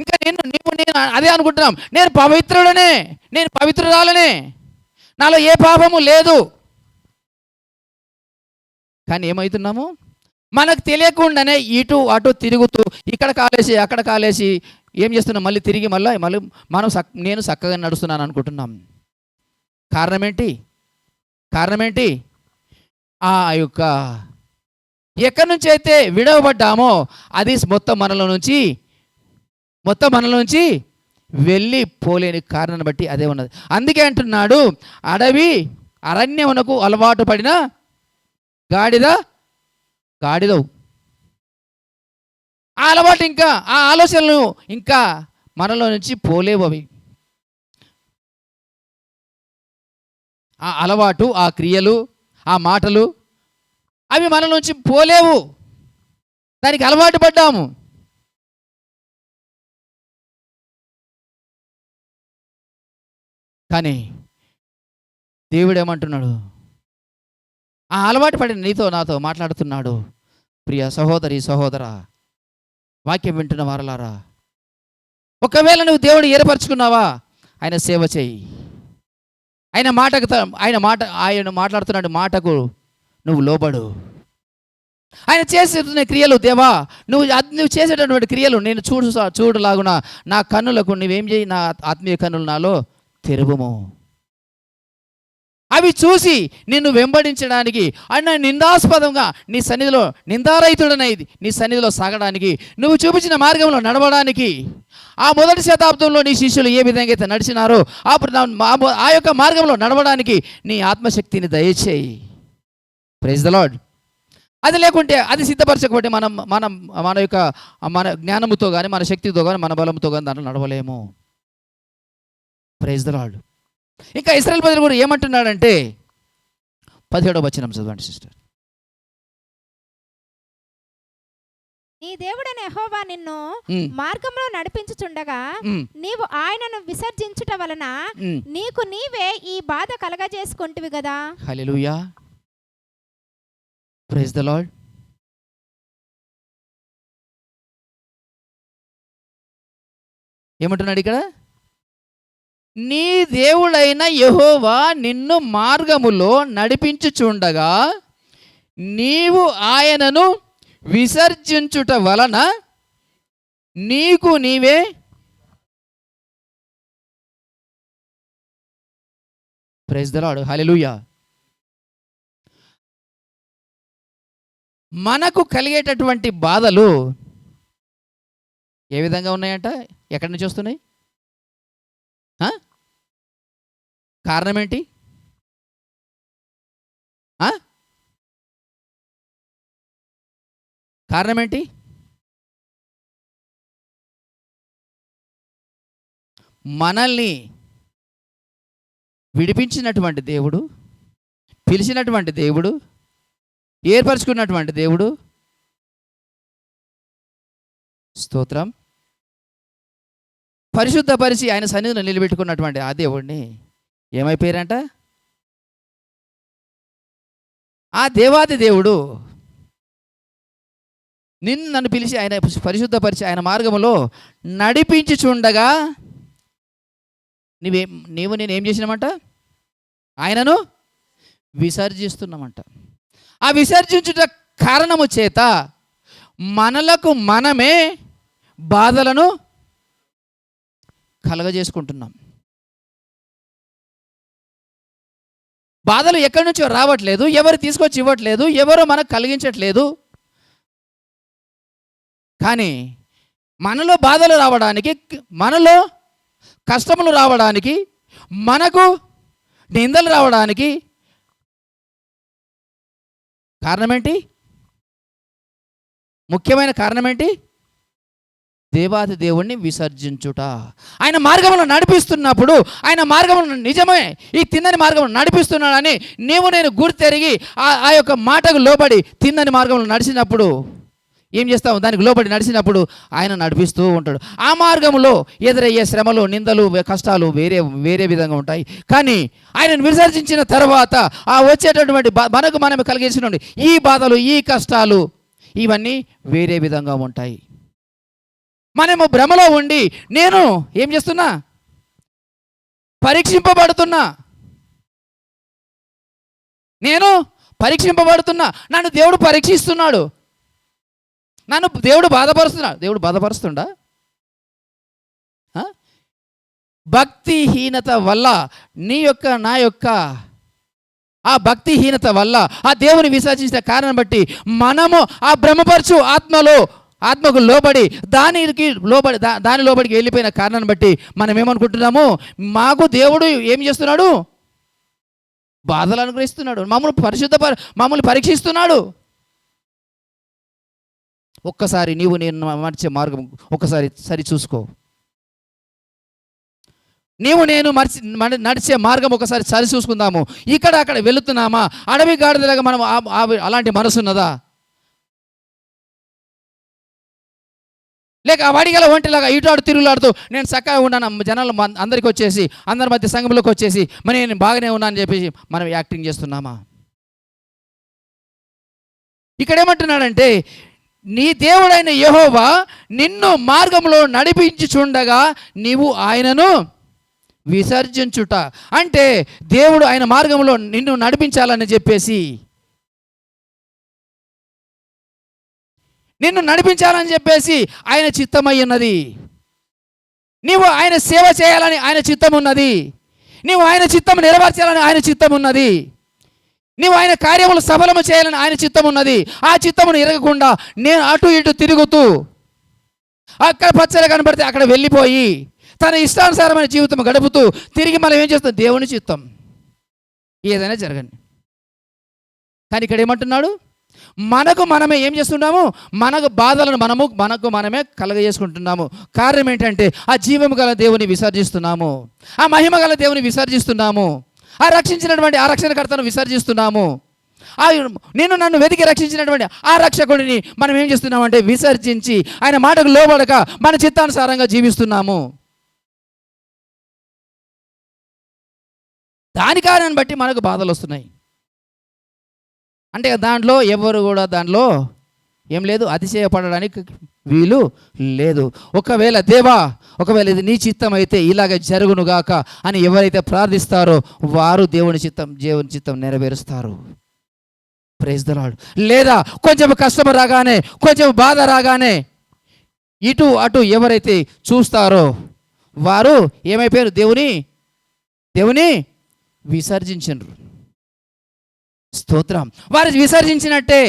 ఇంకా నేను అదే అనుకుంటున్నాం, నేను పవిత్రుడనే, నేను పవిత్రురాలనే, నాలో ఏ పాపము లేదు. కానీ ఏమవుతున్నాము? మనకు తెలియకుండానే ఇటు అటు తిరుగుతూ, ఇక్కడ కాలేసి అక్కడ కాలేసి ఏం చేస్తున్నాం? మళ్ళీ తిరిగి మళ్ళీ నేను చక్కగా నడుస్తున్నాను అనుకుంటున్నాం. కారణం ఏంటి? ఆ యొక్క ఎక్కడి నుంచి అయితే విడవబడ్డామో అది మొత్తం మనలో నుంచి వెళ్ళిపోలేని కారణాన్ని బట్టి అదే ఉన్నది. అందుకే అంటున్నాడు, అరణ్యమునకు అలవాటు పడిన గాడిదవు. ఆ అలవాటు ఇంకా, ఆ ఆలోచనలు ఇంకా మనలో నుంచి పోలేవు. అవి ఆ అలవాటు, ఆ క్రియలు, ఆ మాటలు అవి మన నుంచి పోలేవు. దానికి అలవాటు పడ్డాము. కానీ దేవుడు ఏమంటున్నాడు? ఆ అలవాటు పడిన నీతో నాతో మాట్లాడుతున్నాడు. ప్రియ సహోదరి సహోదర, వాక్యం వింటున్న వారలారా, ఒకవేళ నువ్వు దేవుడు ఏర్పరచుకున్నావా, ఆయన సేవ చేయి. ఆయన మాట్లాడుతున్నాడు మాటకు నువ్వు లోబడు. ఆయన చేసేటున్న క్రియలు, దేవా నువ్వు చేసేటటువంటి క్రియలు నేను చూడలాగున నా కన్నులకు నువ్వేం చేయి, నా ఆత్మీయ కన్నులు నాలో తెరువుము. అవి చూసి నిన్ను వెంబడించడానికి, ఆయన నిందాస్పదంగా నీ సన్నిధిలో నిందారహితుడనైది నీ సన్నిధిలో సాగడానికి, నువ్వు చూపించిన మార్గంలో నడవడానికి, ఆ మొదటి శతాబ్దంలో నీ శిష్యులు ఏ విధంగా అయితే నడిచినారో ఆ యొక్క మార్గంలో నడవడానికి నీ ఆత్మశక్తిని దయచేయి. Praise the Lord. అది లేకుంటే, అది సిద్ధపరచకపోతే మన జ్ఞానముతో కానీ, మన శక్తితో కానీ, మన బలంతో కానీ దాంట్లో నడవలేము. Praise the lord. ఇంకా ఇశ్రాయేలు ప్రజలు కూడా ఏమంటున్నాడంటే, 17వ వచనం చదవండి సిస్టర్. నీ దేవుడైన యెహోవా నిన్ను మార్గంలో నడిపించుచుండగా నీవు ఆయనను విసర్జించుట వలన నీకు నీవే ఈ బాధ కలగజేసుకుంటివి కదా. హల్లెలూయా. Praise the Lord. ఏమంటున్నాడు ఇక్కడ? నీ దేవుడైన యెహోవా నిన్ను మార్గములో నడిపించుచుండగా నీవు ఆయనను విసర్జించుట వలన నీకు నీవే. Praise the Lord. హల్లెలూయా. మనకు కలిగేటటువంటి బాధలు ఏ విధంగా ఉన్నాయంట? ఎక్కడి నుంచి వస్తున్నాయి? ఆ? కారణం ఏంటి? ఆ? కారణం ఏంటి? మనల్ని విడిపించినటువంటి దేవుడు, పిలిచినటువంటి దేవుడు, ఏర్పరచుకున్నటువంటి దేవుడు, స్తోత్రం, పరిశుద్ధపరిచి ఆయన సన్నిధిలో నిలబెట్టుకున్నటువంటి ఆ దేవుడిని ఏమైపోయారంట? ఆ దేవాది దేవుడు నన్ను పిలిచి ఆయన పరిశుద్ధపరిచి ఆయన మార్గంలో నడిపించుచుండగా నీవు నేను ఏం చేసినామంట? ఆయనను విసర్జిస్తున్నామంట. ఆ విసర్జించుట కారణము చేత మనలకు మనమే బాధలను కలగజేసుకుంటున్నాం. బాధలు ఎక్కడి నుంచో రావట్లేదు, ఎవరు తీసుకొచ్చి ఇవ్వట్లేదు, ఎవరో మనకు కలిగించట్లేదు. కానీ మనలో బాధలు రావడానికి, మనలో కష్టములు రావడానికి, మనకు నిందలు రావడానికి కారణం ఏంటి? ముఖ్యమైన కారణం ఏంటి? దేవాది దేవుణ్ణి విసర్జించుట. ఆయన మార్గంలో నడిపిస్తున్నప్పుడు, ఆయన మార్గంలో నిజమే ఈ తిన్నని మార్గంలో నడిపిస్తున్నాడని నేను గుర్తెరిగి ఆ యొక్క మాటకు లోబడి తిన్నని మార్గంలో నడిచినప్పుడు ఏం చేస్తాము? దానికి లోబడి నడిచినప్పుడు ఆయన నడిపిస్తూ ఉంటాడు. ఆ మార్గంలో ఎదురయ్యే శ్రమలు, నిందలు, కష్టాలు వేరే విధంగా ఉంటాయి. కానీ ఆయనను విసర్జించిన తర్వాత ఆ వచ్చేటటువంటి మనకు మనం కలిగించిన ఈ బాధలు, ఈ కష్టాలు ఇవన్నీ వేరే విధంగా ఉంటాయి. మనము భ్రమలో ఉండి నేను ఏం చేస్తున్నా? పరీక్షింపబడుతున్నా. నన్ను దేవుడు పరీక్షిస్తున్నాడు, నన్ను దేవుడు బాధపరుస్తున్నాడు. దేవుడు బాధపరుస్తుండా? భక్తిహీనత వల్ల నా యొక్క ఆ భక్తిహీనత వల్ల ఆ దేవుని విసర్జించిన కారణం బట్టి మనము ఆ భ్రమపరచు ఆత్మకు లోబడి దాని లోబడికి వెళ్ళిపోయిన కారణాన్ని బట్టి మనం ఏమనుకుంటున్నాము? మాకు దేవుడు ఏం చేస్తున్నాడు? బాధలు అనుగ్రహిస్తున్నాడు, మమ్మల్ని పరీక్షిస్తున్నాడు. ఒక్కసారి నీవు నేను నడిచే మార్గం ఒక్కసారి సరి చూసుకో. నీవు నేను నడిచే మార్గం ఒకసారి సరి చూసుకుందాము. అక్కడ వెళుతున్నామా? అడవి గాడిదలాగా మనం అలాంటి మనసు ఉన్నదా? లేక వాడిగల ఒంటిలాగా ఇటు తిరుగులాడుతూ నేను చక్కగా ఉన్నాను, జనాలు అందరికి వచ్చేసి, అందరి మధ్య సంఘంలోకి వచ్చేసి నేను బాగానే ఉన్నాను అని చెప్పేసి మనం యాక్టింగ్ చేస్తున్నామా? ఇక్కడ ఏమంటున్నాడంటే, నీ దేవుడైన యెహోవా నిన్ను మార్గంలో నడిపించుచుండగా నీవు ఆయనను విసర్జించుట. అంటే దేవుడు ఆయన మార్గంలో నిన్ను నడిపించాలని చెప్పేసి, ఆయన చిత్తమై ఉన్నది. నీవు ఆయన సేవ చేయాలని ఆయన చిత్తం ఉన్నది. నీవు ఆయన చిత్తం నెరవేర్చాలని ఆయన చిత్తం ఉన్నది. నీవు ఆయన కార్యములు సఫలము చేయాలని ఆయన చిత్తం ఉన్నది. ఆ చిత్తమును ఎరగకుండా నేను అటు ఇటు తిరుగుతూ, అక్కడ పచ్చగా కనబడితే అక్కడ వెళ్ళిపోయి తన ఇష్టానుసారమైన జీవితం గడుపుతూ తిరిగి మనం ఏం చేస్తాం? దేవుని చిత్తం ఏదైనా జరగండి. కానీ ఇక్కడ ఏమంటున్నాడు? మనకు మనమే ఏం చేస్తున్నాము? మనకు బాధలను మనమే కలగజేసుకుంటున్నాము. కారణం ఏంటంటే ఆ జీవము గల దేవుని విసర్జిస్తున్నాము, ఆ మహిమ గల దేవుని విసర్జిస్తున్నాము, ఆ రక్షించినటువంటి ఆ రక్షణకర్తను విసర్జిస్తున్నాము. నన్ను వెతికి రక్షించినటువంటి ఆ రక్షకుడిని మనం ఏం చేస్తున్నామంటే విసర్జించి ఆయన మాటకు లోబడక మన చిత్తానుసారంగా జీవిస్తున్నాము. దాని కారణాన్ని బట్టి మనకు బాధలు వస్తున్నాయి. అంటే దాంట్లో ఎవరు కూడా ఏం లేదు, అతిశయపడడానికి వీలు లేదు. ఒకవేళ ఇది నీ చిత్తం అయితే ఇలాగ జరుగునుగాక అని ఎవరైతే ప్రార్థిస్తారో వారు దేవుని చిత్తం నెరవేరుస్తారు. Praise the lord. లేదా కొంచెం కష్టం రాగానే, కొంచెం బాధ రాగానే ఇటు అటు ఎవరైతే చూస్తారో వారు ఏమైపోయారు? దేవుని విసర్జించరు. స్తోత్రం. వారు విసర్జించినట్టే.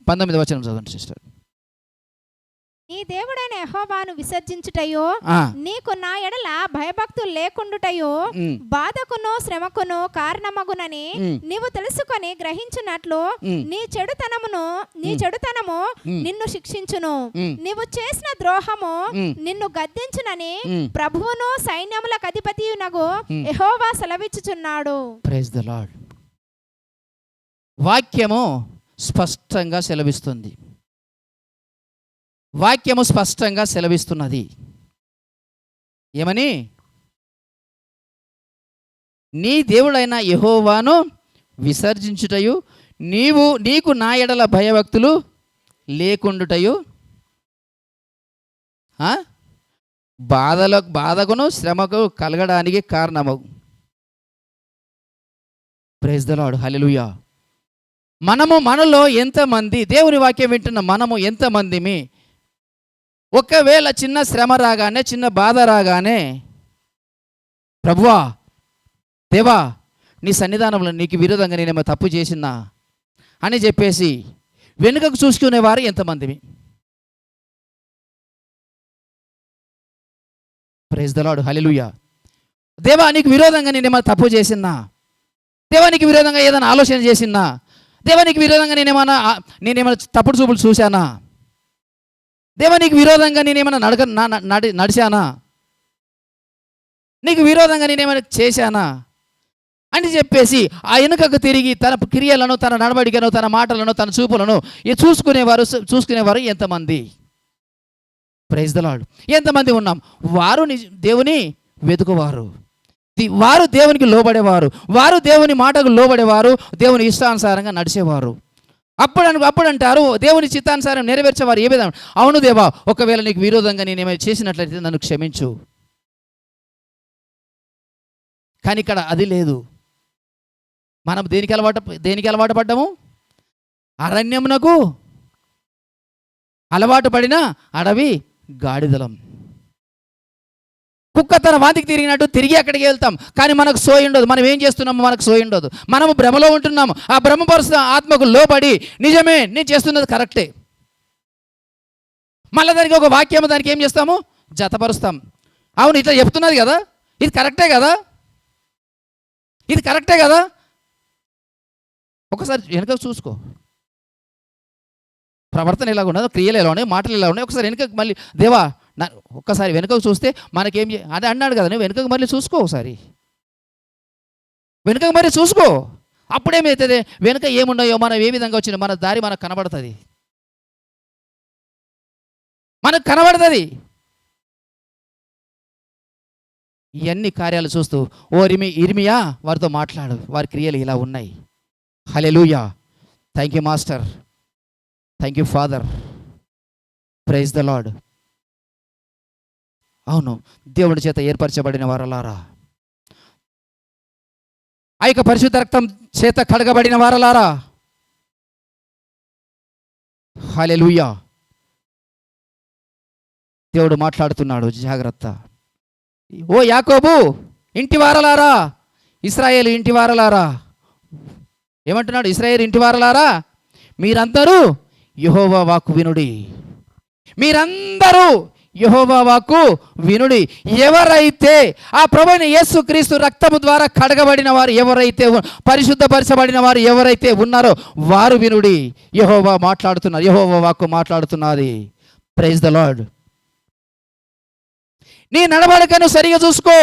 19వ వచనం చదవండి సిస్టర్. నీ దేవుడైన యెహోవాను విసర్జించుటయు ఆ, నీకు నా ఎడల భయభక్తులు లేకుండుటయు ఉమ్, బాధకును శ్రమకును కారణమగునని ఉమ్, నీవు తెలుసుకొని గ్రహించున్నట్లు ఉమ్, నీ చెడుతనము ఉమ్, నిన్ను శిక్షించును. ఉమ్, నీవు చేసిన ద్రోహము ఉమ్, నిన్ను గద్దించునని ఉమ్. ప్రభువును సైన్యములకు అధిపతియునగు ఉమ్. యెహోవా సెలవిచ్చుచున్నాడు. Praise the Lord. వాక్యము స్పష్టంగా సెలవిస్తుంది. వాక్యము స్పష్టంగా సెలవిస్తున్నది ఏమని? నీ దేవుడైన యెహోవాను విసర్జించుటయు నీకు నా ఎడల భయభక్తులు లేకుండుటయు ఆ? బాధకును శ్రమకు కలగడానికి కారణము. Praise the Lord. హల్లెలూయా. మనలో ఎంతమంది దేవుని వాక్యం వింటున్న మనము ఎంతమందిమి ఒకవేళ చిన్న శ్రమ రాగానే, చిన్న బాధ రాగానే, ప్రభువా, దేవా, నీ సన్నిధానంలో నీకు విరోధంగా నేనేమో తప్పు చేసినా అని చెప్పేసి వెనుకకు చూసుకునేవారు ఎంతమందిమి? Praise the Lord. హల్లెలూయా. దేవా, నీకు విరోధంగా నేనేమో తప్పు చేసినా, దేవా నీకు విరోధంగా ఏదైనా ఆలోచన చేసినా, దేవా నీకు విరోధంగా నేనేమైనా తప్పుడు చూపులు చూశానా, దేవా నీకు విరోధంగా నేనేమైనా నడిచానా, నీకు విరోధంగా నేనేమైనా చేశానా అని చెప్పేసి ఆ వెనుకకు తిరిగి తన క్రియలను, తన నడవడికను, తన మాటలను, తన చూపులను చూసుకునేవారు ఎంతమంది? Praise the Lord. ఎంతమంది ఉన్నాం? వారు దేవుని వెతుకువారు, వారు దేవునికి లోబడేవారు, వారు దేవుని మాటకు లోబడేవారు, దేవుని ఇష్టానుసారంగా నడిచేవారు. అప్పుడు అంటారు, దేవుని చిత్తానుసారం నెరవేర్చేవారు ఏ విధంగా? అవును దేవా, ఒకవేళ నీకు విరోధంగా నేను ఏమైనా చేసినట్లయితే నన్ను క్షమించు. కానీ ఇక్కడ అది లేదు. మనం దేనికి అలవాటు పడ్డాము? అరణ్యమునకు అలవాటు పడిన అడవి గాడిదలం. కుక్క తన వాంతికి తిరిగినట్టు తిరిగి అక్కడికి వెళ్తాం, కానీ మనకు సోయి ఉండదు. మనం ఏం చేస్తున్నామో మనకు సోయి ఉండదు. మనము భ్రమలో ఉంటున్నాము. ఆ భ్రమపరుస్తున్న ఆత్మకు లోబడి నిజమే నేను చేస్తున్నది కరెక్టే, మళ్ళీ దానికి ఒక వాక్యము దానికి ఏం చేస్తాము? జతపరుస్తాం. అవును, ఇట్లా చెప్తున్నది కదా, ఇది కరెక్టే కదా, ఇది కరెక్టే కదా. ఒకసారి వెనుక చూసుకో, ప్రవర్తన ఎలా ఉన్నదో, క్రియలు ఎలా ఉన్నాయి, మాటలు ఎలా ఉన్నాయి. ఒకసారి వెనుకకు మళ్ళీ దేవా ఒక్కసారి వెనుకకు చూస్తే మనకేం అదే అన్నాడు కదా, నువ్వు వెనుకకు మళ్ళీ చూసుకో, ఒకసారి వెనుకకు మళ్ళీ చూసుకో. అప్పుడేమవుతుంది? వెనుక ఏమున్నాయో, మనం ఏ విధంగా వచ్చిన మన దారి మనకు కనబడుతుంది, మనకు కనబడుతుంది. ఇవన్నీ కార్యాలు చూస్తూ ఇర్మియా వారితో మాట్లాడు, వారి క్రియలు ఇలా ఉన్నాయి. హల్లెలూయా. Thank you master, thank you father. Praise the Lord. అవును, దేవుడి చేత ఏర్పరచబడిన వారలారా, ఆ యొక్క పరిశుద్ధ రక్తం చేత కడగబడిన వారలారా, హల్లెలూయా. దేవుడు మాట్లాడుతున్నాడు, జాగ్రత్త. ఓ యాకోబు ఇంటి వారలారా, ఇశ్రాయేలు ఇంటి వారలారా, ఏమంటున్నాడు? ఇశ్రాయేలు ఇంటి వారలారా, మీరందరూ యెహోవా వాక్కు వినుడి. మీరందరూ యెహోవా వాక్కు వినుడి. ఎవరైతే ఆ ప్రభువైన యేసుక్రీస్తు రక్తము ద్వారా కడగబడిన వారు, ఎవరైతే పరిశుద్ధపరచబడిన వారు ఎవరైతే ఉన్నారో వారు వినుడి. యెహోవా మాట్లాడుతున్నారు, యెహోవా వాక్కు మాట్లాడుతున్నది. Praise the Lord. నీ నడవడికను సరిగా చూసుకో.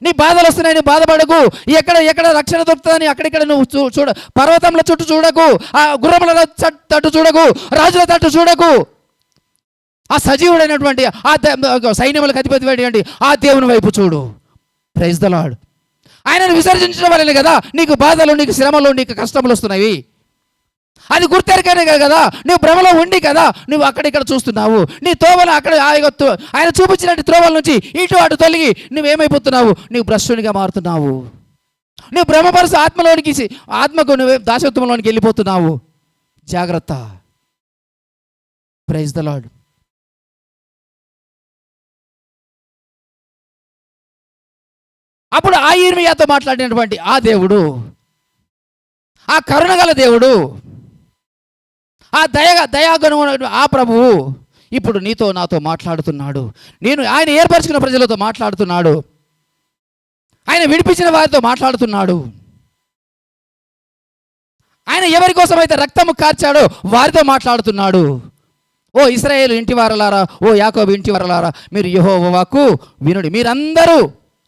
నీ బాధలు వస్తున్నాయని బాధపడకు. ఎక్కడ రక్షణ దొరుకుతుందని అక్కడిక్కడ నువ్వు చూడ, పర్వతముల చుట్టూ చూడకు, ఆ గుర్రముల తట్టు చూడకు, రాజుల తట్టు చూడకు. ఆ సజీవుడైనటువంటి ఆ సైన్యములకు అధిపతి ఆ దేవుని వైపు చూడు. Praise the Lord. ఆయనను విసర్జించడం వల్లనే కదా నీకు బాధలు, నీకు శ్రమలు, నీకు కష్టములు వస్తున్నాయి. అది గుర్తెరకనే కదా, నువ్వు భ్రమలో ఉండి కదా నువ్వు అక్కడిక్కడ చూస్తున్నావు. నీ తోవలు అక్కడ ఆయన చూపించినట్టు త్రోవల నుంచి ఇటు అటు తొలగి నువ్వేమైపోతున్నావు? నువ్వు భ్రష్టునిగా మారుతున్నావు. నువ్వు భ్రమపరుసు ఆత్మకు నువ్వు దాసత్వంలోనికి వెళ్ళిపోతున్నావు. జాగ్రత్త. Praise the Lord. అప్పుడు ఆ ఇర్మియాతో మాట్లాడినటువంటి ఆ దేవుడు, ఆ కరుణగల దేవుడు, ఆ దయాగుణమైన ఆ ప్రభువు ఇప్పుడు నీతో నాతో మాట్లాడుతున్నాడు. ఆయన ఏర్పరచుకున్న ప్రజలతో మాట్లాడుతున్నాడు. ఆయన విడిపించిన వారితో మాట్లాడుతున్నాడు. ఆయన ఎవరి కోసం అయితే రక్తము కార్చాడో వారితో మాట్లాడుతున్నాడు. ఓ ఇశ్రాయేలు ఇంటి వారలారా, ఓ యాకోబు ఇంటి వారలారా, మీరు యెహోవా వాక్కు వినుడి. మీరందరూ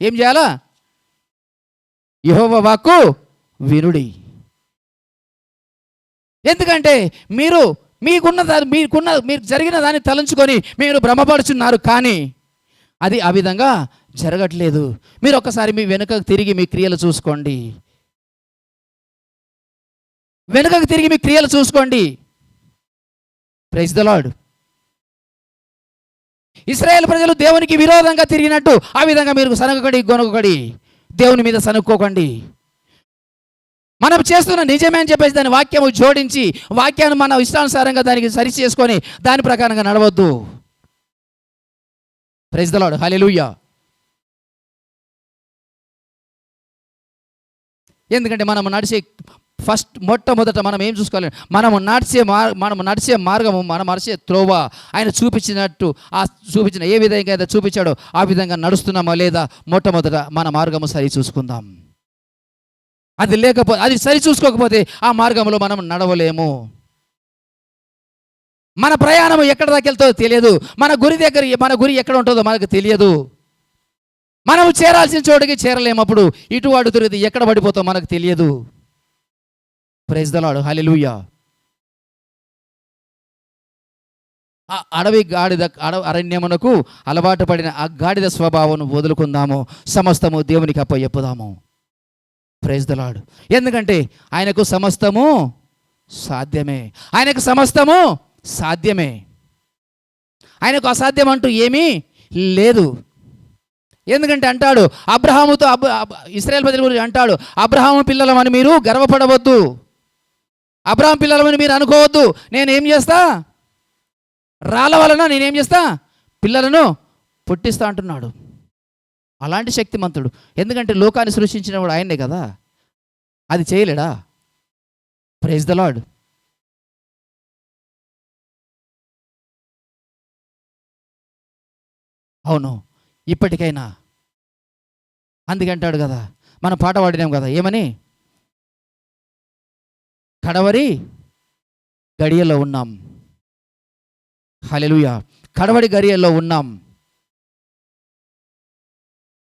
ఏం చేయాలా? యెహోవా వాక్కు వినుడి. ఎందుకంటే మీరు మీకు జరిగిన దాన్ని తలంచుకొని మీరు భ్రమపడుచున్నారు, కానీ అది ఆ విధంగా జరగట్లేదు. మీరు ఒక్కసారి మీ వెనుకకు తిరిగి మీ క్రియలు చూసుకోండి. వెనుకకు తిరిగి మీ క్రియలు చూసుకోండి. Praise the Lord. ఇశ్రాయేలు ప్రజలు దేవునికి విరోధంగా తిరిగినట్టు ఆ విధంగా మీరు సనగకడి గొనగకడి, దేవుని మీద సనుక్కోకండి. మనం చేస్తున్న నిజమే అని చెప్పేసి దాని వాక్యము జోడించి వాక్యాన్ని మన ఇష్టానుసారంగా దానికి సరి చేసుకొని దాని ప్రకారంగా నడవద్దు. Praise the Lord. హల్లెలూయా. ఎందుకంటే మనము నడిచే మొట్టమొదట మనం ఏం చూసుకోవాలి? మనము నడిచే మార్గము, మనం నడిచే త్రోవ ఆయన చూపించిన ఏ విధంగా అయితే చూపించాడో ఆ విధంగా నడుస్తున్నామా లేదా మొట్టమొదట మన మార్గము సరి చూసుకుందాం. అది సరి చూసుకోకపోతే ఆ మార్గంలో మనం నడవలేము. మన ప్రయాణం ఎక్కడ దాకా వెళ్తుందో తెలియదు. మన గురి ఎక్కడ ఉంటుందో మనకు తెలియదు. మనము చేరాల్సిన చోటుకి చేరలేము. అప్పుడు ఇటు అటు తిరిగి ఎక్కడ పడిపోతామో మనకు తెలియదు. Praise the Lord. హల్లెలూయా. ఆ అరణ్యమునకు అలవాటు పడిన ఆ గాడిద స్వభావం వదులుకుందాము. సమస్తము దేవునికి అప్పచెప్పుదాము. Praise the lord. ఎందుకంటే ఆయనకు సమస్తము సాధ్యమే. ఆయనకు సమస్తము సాధ్యమే. ఆయనకు అసాధ్యం అంటూ ఏమీ లేదు. ఎందుకంటే అంటాడు అబ్రహాముతో, ఇశ్రాయేలు ప్రజల గురించి అంటాడు, అబ్రహాము పిల్లలమని మీరు గర్వపడవద్దు, అబ్రహాం పిల్లలమని మీరు అనుకోవద్దు. నేనేం చేస్తా? రాళ్ళ వలన నేనేం చేస్తా? పిల్లలను పుట్టిస్తా అంటున్నాడు. అలాంటి శక్తిమంతుడు. ఎందుకంటే లోకాన్ని సృష్టించిన వాడు ఆయనే కదా. అది చేయలేడా? Praise the Lord. అవును, ఇప్పటికైనా. అందుకంటాడు కదా, మనం పాట పాడినాం కదా, ఏమని? కడవరి గడియల్లో ఉన్నాం. హల్లెలూయా. కడవరి గడియల్లో ఉన్నాం.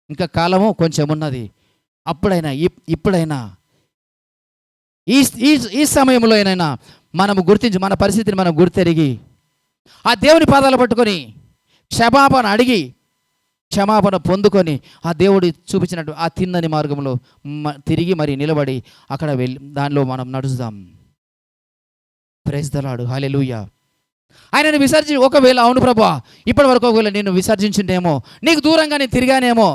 ఇంకా కాలము కొంచెం ఉన్నది. ఇప్పుడైనా ఈ సమయంలో అయినా మనము గుర్తించి మన పరిస్థితిని మనం గుర్తెరిగి ఆ దేవుని పాదాలు పట్టుకొని క్షమాపణ అడిగి క్షమాపణ పొందుకొని ఆ దేవుడు చూపించినట్టు ఆ తిన్నని మార్గంలో తిరిగి మరి నిలబడి అక్కడ వెళ్ళి దానిలో మనం నడుస్తాం. Praise the Lord. హల్లెలూయా. ఆయనను ఒకవేళ అవును ప్రభువా, ఇప్పటి వరకు ఒకవేళ నేను విసర్జించిందేమో, నీకు దూరంగా నేను తిరిగానేమో,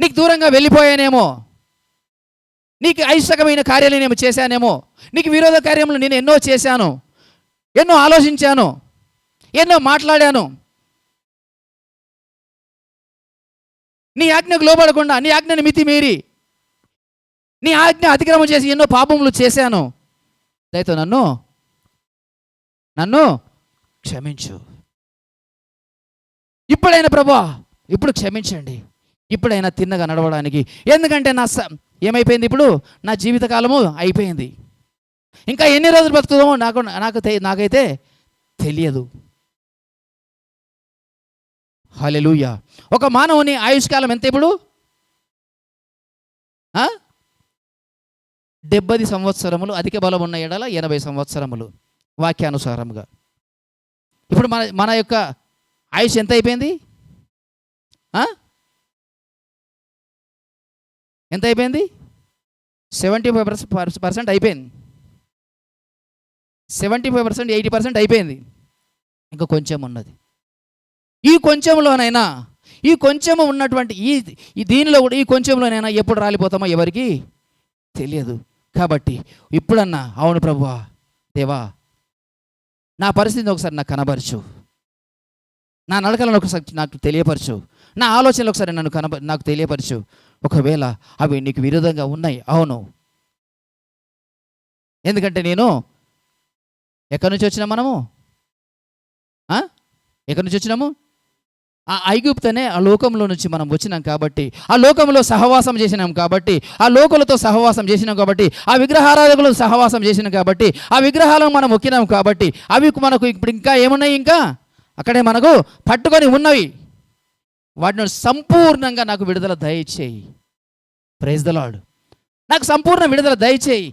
నీకు దూరంగా వెళ్ళిపోయానేమో, నీకు అయిష్టకమైన కార్యాలు నేను చేశానేమో, నీకు విరోధ కార్యములు నేను ఎన్నో చేశాను, ఎన్నో ఆలోచించాను, ఎన్నో మాట్లాడాను, నీ ఆజ్ఞకు లోబడకుండా నీ ఆజ్ఞని మితిమీరి నీ ఆజ్ఞ అతిక్రమం చేసి ఎన్నో పాపములు చేశాను. దయతో నన్ను క్షమించు. ఇప్పుడైనా ప్రభువా, ఇప్పుడు క్షమించండి. ఇప్పుడైనా తిన్నగా నడవడానికి. ఎందుకంటే ఏమైపోయింది? ఇప్పుడు నా జీవితకాలము అయిపోయింది. ఇంకా ఎన్ని రోజులు బతుకుతామో నాకైతే తెలియదు. హల్లెలూయా. ఒక మానవుని ఆయుష్కాలం ఎంత ఇప్పుడు? 70 సంవత్సరములు, అధిక బలం ఉన్న ఎడల 80 సంవత్సరములు వాక్యానుసారముగా. ఇప్పుడు మన యొక్క ఆయుష్ ఎంత అయిపోయింది? ఎంత అయిపోయింది? 75% అయిపోయింది. 75%, 80% అయిపోయింది. ఇంకా కొంచెం ఉన్నది. ఈ కొంచెంలోనైనా, ఈ కొంచెము ఉన్నటువంటి దీనిలో కూడా ఈ కొంచెంలోనైనా ఎప్పుడు రాలిపోతామో ఎవరికి తెలియదు. కాబట్టి ఇప్పుడన్నా అవును ప్రభువా, దేవా, నా పరిస్థితిని ఒకసారి నాకు కనబరచు, నా నడకలను ఒకసారి నాకు తెలియపరచు, నా ఆలోచనలు ఒకసారి నాకు తెలియపరచు. ఒకవేళ అవి నీకు విరోధంగా ఉన్నాయి, అవును. ఎందుకంటే నేను ఎక్కడి నుంచి వచ్చినా మనము ఆ? ఎక్కడి నుంచి వచ్చినాము? ఆ ఐగుప్తు అనే ఆ లోకంలో నుంచి మనం వచ్చినాం కాబట్టి, ఆ లోకంలో సహవాసం చేసినాం కాబట్టి, ఆ లోకులతో సహవాసం చేసినాం కాబట్టి, ఆ విగ్రహారాధకులు సహవాసం చేసినాం కాబట్టి, ఆ విగ్రహాలను మనం మొక్కినాం కాబట్టి, అవి మనకు ఇప్పుడు ఇంకా ఏమున్నాయి? ఇంకా అక్కడే మనకు పట్టుకొని ఉన్నవి. వాటిని సంపూర్ణంగా నాకు విడుదల దయచేయి. Praise the Lord. నాకు సంపూర్ణ విడుదల దయచేయి.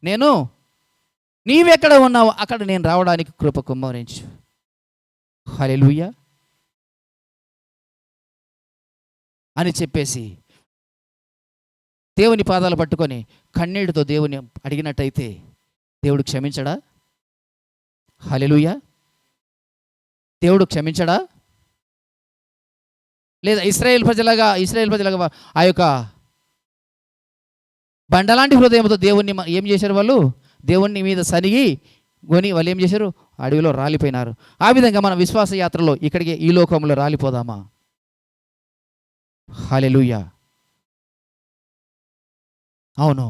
నేను నీవెక్కడ ఉన్నావు అక్కడ నేను రావడానికి కృప కుమ్మరించు. హల్లెలూయా అని చెప్పేసి దేవుని పాదాలు పట్టుకొని కన్నీటితో దేవుని అడిగినట్టయితే దేవుడు క్షమించడా? హల్లెలూయా. దేవుడు క్షమించడా? లేదా ఇశ్రాయేల్ ప్రజలుగా ఆ యొక్క బండలాంటి హృదయంతో దేవుణ్ణి ఏం చేశారు? వాళ్ళు దేవుని మీద సనిగి వాళ్ళు ఏం చేశారు? అడవిలో రాలిపోయినారు. ఆ విధంగా మన విశ్వాస యాత్రలో ఇక్కడికి ఈ లోకంలో రాలిపోదామా? హల్లెలూయా. అవును,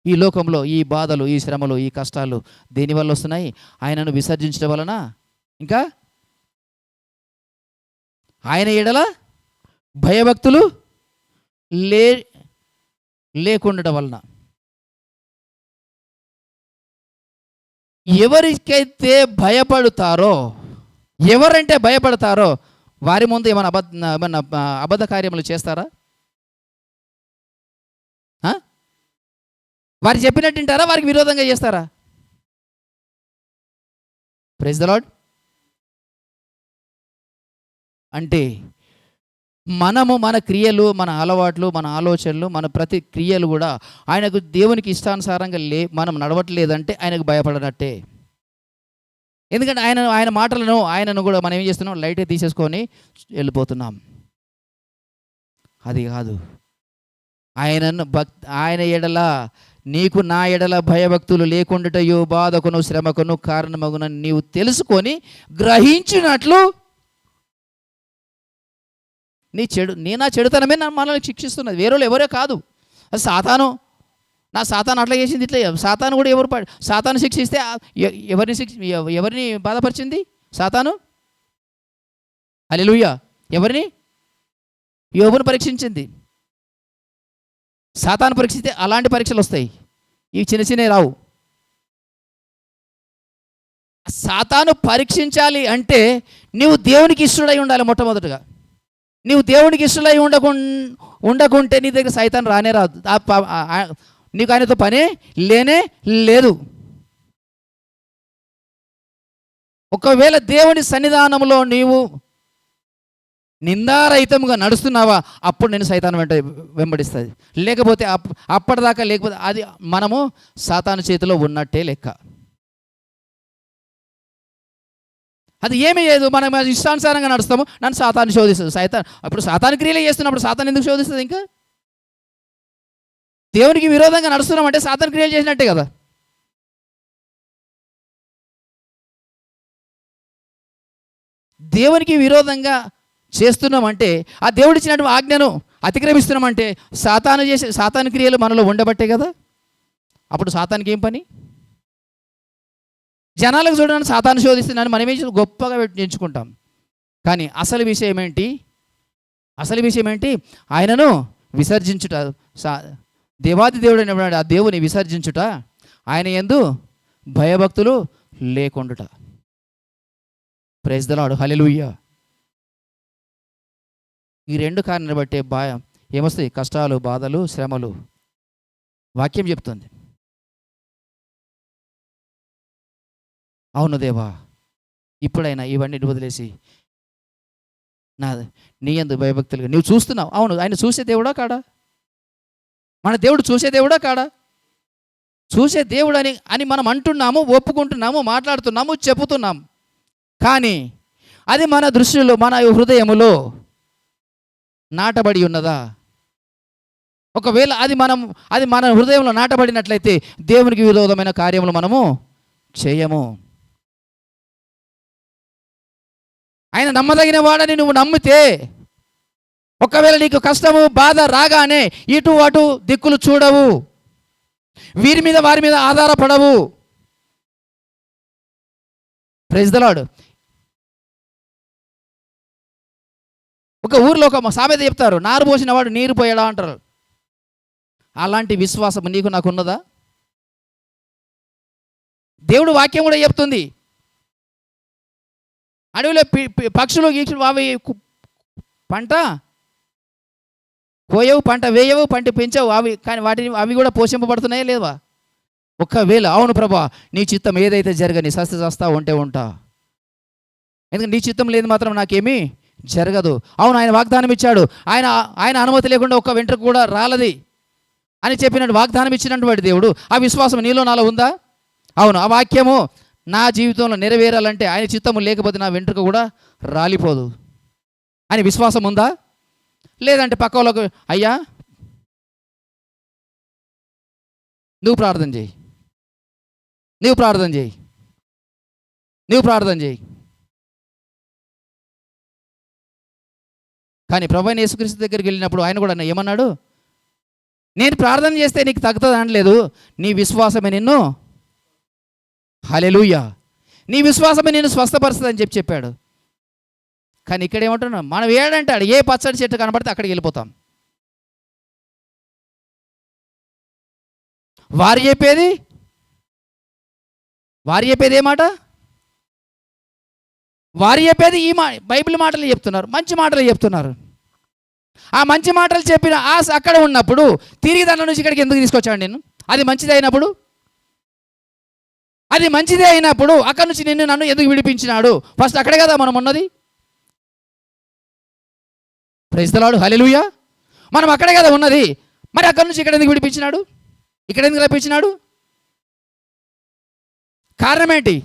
ఈ లోకంలో ఈ బాధలు, ఈ శ్రమలు, ఈ కష్టాలు దేనివల్ల వస్తున్నాయి? ఆయనను విసర్జించడం వలన, ఇంకా ఆయన ఎడల భయభక్తులు లేకుండటం వలన. ఎవరికైతే భయపడతారో, ఎవరంటే భయపడతారో వారి ముందు ఏమైనా అబద్ధ కార్యములు చేస్తారా? వారు చెప్పినట్టు వింటారా? వారికి విరోధంగా చేస్తారా? Praise the Lord. అంటే మనము మన క్రియలు, మన అలవాట్లు, మన ఆలోచనలు, మన ప్రతి క్రియలు కూడా ఆయనకు దేవునికి ఇష్టానుసారంగా మనం నడవట్లేదంటే ఆయనకు భయపడనట్టే. ఎందుకంటే ఆయనను కూడా మనం ఏం చేస్తున్నాం? లైటే తీసేసుకొని వెళ్ళిపోతున్నాం. అది కాదు. ఆయన ఎడల నీకు నా ఎడల భయభక్తులు లేకుండాటయో బాధకును శ్రమకును కారణమగునని నీవు తెలుసుకొని గ్రహించినట్లు నా చెడుతనమే మనల్ని శిక్షిస్తున్నది. వేరే ఎవరో కాదు. అది సాతాను. సాతాను అట్లా చేసింది, ఇట్లా సాతాను కూడా సాతాను శిక్షిస్తే ఎవరిని బాధపరిచింది సాతాను? హల్లెలూయా. ఎవరిని? యోబును పరీక్షించింది. సాతాను పరీక్షిస్తే అలాంటి పరీక్షలు వస్తాయి, ఇవి చిన్న చిన్నవి రావు. సాతాను పరీక్షించాలి అంటే నీవు దేవునికి ఇష్టడై ఉండాలి. మొట్టమొదటిగా నీవు దేవునికి ఇష్టడై ఉండకుంటే నీ దగ్గర సైతాను రానే రాదు. నీకు ఆయనతో పని లేనే లేదు. ఒకవేళ దేవుని సన్నిధానంలో నీవు నిందారహితంగా నడుస్తున్నావా, అప్పుడు నేను సైతాను వెంబడిస్తుంది. లేకపోతే అప్పటిదాకా, లేకపోతే అది మనము సాతాను చేతిలో ఉన్నట్టే లెక్క. అది ఏమీ లేదు. మనం ఇష్టానుసారంగా నడుస్తాము, నన్ను సాతాను శోధిస్తుంది. అప్పుడు సాతాను క్రియలు చేస్తున్నప్పుడు సాతాను ఎందుకు శోధిస్తుంది? ఇంకా దేవునికి విరోధంగా నడుస్తున్నామంటే సాతాను క్రియలు చేసినట్టే కదా. దేవునికి విరోధంగా చేస్తున్నామంటే, ఆ దేవుడు ఇచ్చినటువంటి ఆజ్ఞను అతిక్రమిస్తున్నామంటే సాతాను క్రియలు మనలో ఉండబట్టే కదా. అప్పుడు సాతానికి ఏం పని? జనాలకు చూడడానికి సాతాను శోధిస్తున్నాను మనమే గొప్పగా ఎంచుకుంటాం. కానీ అసలు విషయం ఏంటి? ఆయనను విసర్జించుట, దేవాది దేవుడు అయినటువంటి ఆ దేవుని విసర్జించుట, ఆయన యందు భయభక్తులు లేకుండుట. Praise the Lord. హల్లెలూయా. ఈ రెండు కారణాలను బట్టే ఏమొస్తాయి? కష్టాలు, బాధలు, శ్రమలు. వాక్యం చెప్తుంది. అవును దేవా, ఇప్పుడైనా ఇవన్నీ వదిలేసి నీ యందు భయభక్తులుగా నీవు చూస్తున్నావు. అవును, ఆయన చూసే దేవుడా కాడా? మన దేవుడు చూసే దేవుడా కాడా? చూసే దేవుడు అని మనం అంటున్నాము, ఒప్పుకుంటున్నాము, మాట్లాడుతున్నాము, చెబుతున్నాము. కానీ అది మన దృష్టిలో, మన హృదయములో నాటబడి ఉన్నదా? ఒకవేళ అది మన హృదయంలో నాటబడినట్లయితే దేవునికి విరోధమైన కార్యములు మనము చేయము. ఆయన నమ్మదగిన వాడని నువ్వు నమ్మితే, ఒకవేళ నీకు కష్టము, బాధ రాగానే ఇటు అటు దిక్కులు చూడవు, వారి మీద ఆధారపడవు. Praise the lord. ఒక ఊర్లో ఒక సామెత చెప్తారు, నారు పోసిన వాడు నీరు పోయాడా అంటారు. అలాంటి విశ్వాసం నీకు నాకు ఉన్నదా? దేవుడు వాక్యం కూడా చెప్తుంది, అడవిలో పక్షులు గీక్షులు అవి పంట కోయవు, పంట వేయవు, పంట పెంచవు, అవి కానీ అవి కూడా పోషింపబడుతున్నాయా లేవా? ఒక్కవేళ అవును ప్రభా నీ చిత్తం ఏదైతే జరగని సస్తా ఉంటే ఉంటా, ఎందుకంటే నీ చిత్తం లేదు మాత్రం నాకేమీ జరగదు. అవును, ఆయన వాగ్దానం ఇచ్చాడు, ఆయన అనుమతి లేకుండా ఒక్క వెంట్రుక కూడా రాలది అని చెప్పినట్టు వాగ్దానం ఇచ్చినటువంటి దేవుడు. ఆ విశ్వాసం నీలో నాలో ఉందా? అవును, ఆ వాక్యము నా జీవితంలో నెరవేరాలంటే ఆయన చిత్తము లేకపోతే నా వెంట్రుక కూడా రాలిపోదు అని విశ్వాసం ఉందా? లేదంటే పక్క వాళ్ళకు అయ్యా నువ్వు ప్రార్థన చేయి, నువ్వు ప్రార్థన చేయి, నువ్వు ప్రార్థన చేయి. కానీ ప్రభువైన యేసుక్రీస్తు దగ్గరికి వెళ్ళినప్పుడు ఆయన కూడా ఏమన్నాడు? నేను ప్రార్థన చేస్తే నీకు తగ్గుతుంది అనలేదు, నీ విశ్వాసమే నిన్ను, హల్లెలూయా, నీ విశ్వాసమే నిన్ను స్వస్థపరుస్తుంది అని చెప్పాడు. కానీ ఇక్కడ ఏమంటున్నాం, మనం ఏడంటాడు ఏ పచ్చడి చెట్టు కనబడితే అక్కడికి వెళ్ళిపోతాం. వారు చెప్పేది ఏ మాట? వారు చెప్పేది ఈ బైబిల్ మాటలు చెప్తున్నారు, మంచి మాటలు చెప్తున్నారు. ఆ మంచి మాటలు చెప్పిన ఆశ అక్కడ ఉన్నప్పుడు తిరిగి దాని నుంచి ఇక్కడికి ఎందుకు తీసుకొచ్చాను నేను? అది మంచిది అయినప్పుడు, అది మంచిదే అయినప్పుడు అక్కడి నుంచి నన్ను ఎందుకు విడిపించినాడు? ఫస్ట్ అక్కడే కదా మనం ఉన్నది. ప్రైజ్ ది లార్డ్, హల్లెలూయా. మనం అక్కడే కదా ఉన్నది, మరి అక్కడి నుంచి ఇక్కడ ఎందుకు విడిపించినాడు? ఇక్కడ ఎందుకు రప్పించినాడు? కారణం ఏంటి?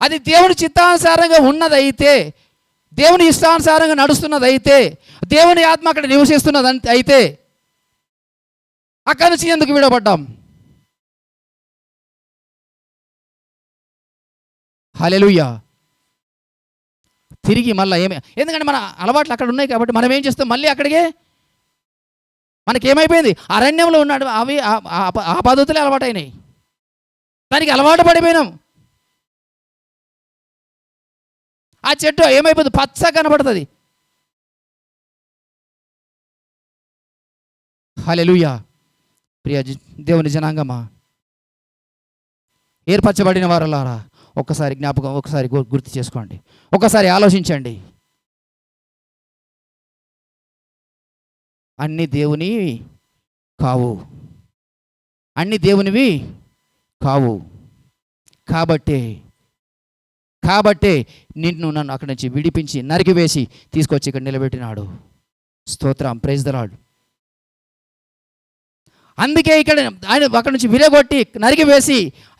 అది దేవుని చిత్తానుసారంగా ఉన్నదైతే, దేవుని ఇష్టానుసారంగా నడుస్తున్నదైతే, దేవుని ఆత్మ అక్కడ నివసిస్తున్నది అయితే అక్కడి నుంచి ఎందుకు విడబడ్డాం? హల్లెలూయా. తిరిగి మళ్ళీ ఎందుకంటే మన అలవాట్లు అక్కడ ఉన్నాయి కాబట్టి మనం ఏం చేస్తాం? మళ్ళీ అక్కడికే మనకేమైపోయింది? అరణ్యంలో ఉన్నాడు, అవి ఆ పద్ధతులే అలవాటైనాయి, దానికి అలవాటు పడిపోయినాం. ఆ చెట్టు ఏమైపోతుంది? పచ్చ కనబడుతుంది. హల్లెలూయా. ప్రియ దేవుని జనాంగమా, ఏర్పరచబడిన వారలారా ఒక్కసారి జ్ఞాపకం, ఒకసారి గుర్తు చేసుకోండి, ఒకసారి ఆలోచించండి. అన్ని దేవునివి కావు, అన్ని దేవునివి కావు. కాబట్టే నిన్ను నన్ను అక్కడి నుంచి విడిపించి నరికివేసి తీసుకొచ్చి ఇక్కడ నిలబెట్టినాడు. స్తోత్రం, ప్రైజ్ ది లార్డ్. అందుకే ఇక్కడ ఆయన అక్కడి నుంచి విరగొట్టి నరికివేసి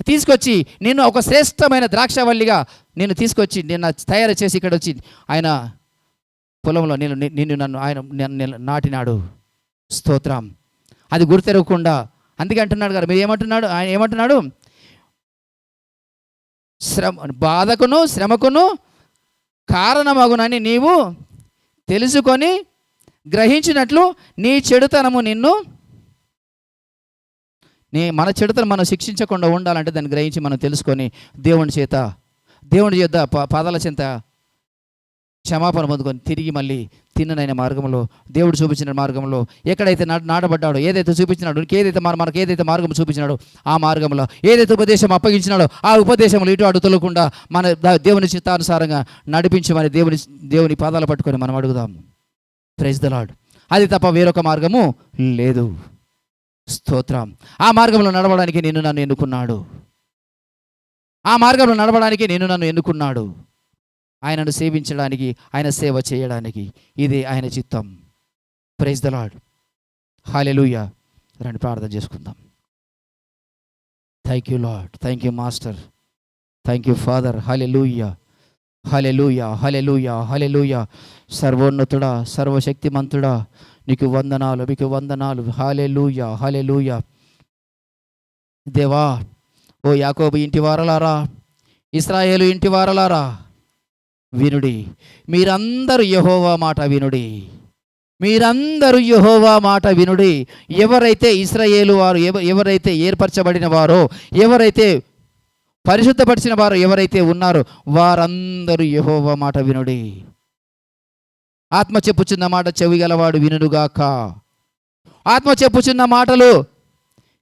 తీసుకొచ్చి నిన్ను ఒక శ్రేష్టమైన ద్రాక్షవల్లిగా నిన్ను తీసుకొచ్చి నిన్ను తయారు చేసి ఇక్కడ వచ్చి ఆయన పొలంలో నన్ను ఆయన నాటినాడు. స్తోత్రం. అది గుర్తెరగకుండా అందుకే అంటున్నాడు కదా, మీరు ఏమంటున్నాడు? ఆయన ఏమంటున్నాడు? బాధకును శ్రమకును కారణమగునని నీవు తెలుసుకొని గ్రహించినట్లు నీ చెడుతనము మన చెడుతను మనం శిక్షించకుండా ఉండాలంటే దాన్ని గ్రహించి మనం తెలుసుకొని దేవుని చేత పాదాల చెంత క్షమాపణ పొందుకొని తిరిగి మళ్ళీ తిన్ననైన మార్గంలో, దేవుడు చూపించిన మార్గంలో ఎక్కడైతే నాటబడ్డాడో, ఏదైతే చూపించినాడో, మనకు ఏదైతే మార్గం చూపించినాడో ఆ మార్గంలో, ఏదైతే ఉపదేశం అప్పగించినాడో ఆ ఉపదేశంలో ఇటు అటు తొలగకుండా మన దేవుని చిత్తానుసారంగా నడిపించమని దేవుని పాదాలు పట్టుకొని మనం అడుగుదాం. Praise the Lord. అది తప్ప వేరొక మార్గము లేదు. స్తోత్రం. ఆ మార్గంలో నడవడానికి నిన్ను నన్ను ఎన్నుకున్నాడు. ఆ మార్గంలో నడవడానికి నిన్ను నన్ను ఎన్నుకున్నాడు. ఆయనను సేవించడానికి, ఆయన సేవ చేయడానికి. ఇది ఆయన చిత్తం. Praise the Lord. హల్లెలూయా. రండి ప్రార్థన చేసుకుందాం. Thank you Lord, thank you master, thank you father. హల్లెలూయా, హల్లెలూయా, హల్లెలూయా, హల్లెలూయా. సర్వోన్నతుడా, సర్వశక్తిమంతుడా, నీకు వందనాలు, మీకు వందనాలు. హల్లెలూయా, హల్లెలూయా. దేవా, ఓ యాకోబు ఇంటి వారలారా, ఇశ్రాయేలు ఇంటి వారలారా వినుడి. మీరందరూ యెహోవా మాట వినుడి. మీరందరూ యెహోవా మాట వినుడి. ఎవరైతే ఇశ్రాయేలు వారు, ఎవరైతే ఏర్పరచబడిన వారో, ఎవరైతే పరిశుద్ధపరిచిన వారు ఎవరైతే ఉన్నారో వారందరూ యెహోవా మాట వినుడి. ఆత్మ చెప్పుచున్న మాట చెవిగలవాడు వినుగాక. ఆత్మ చెప్పుచున్న మాటలు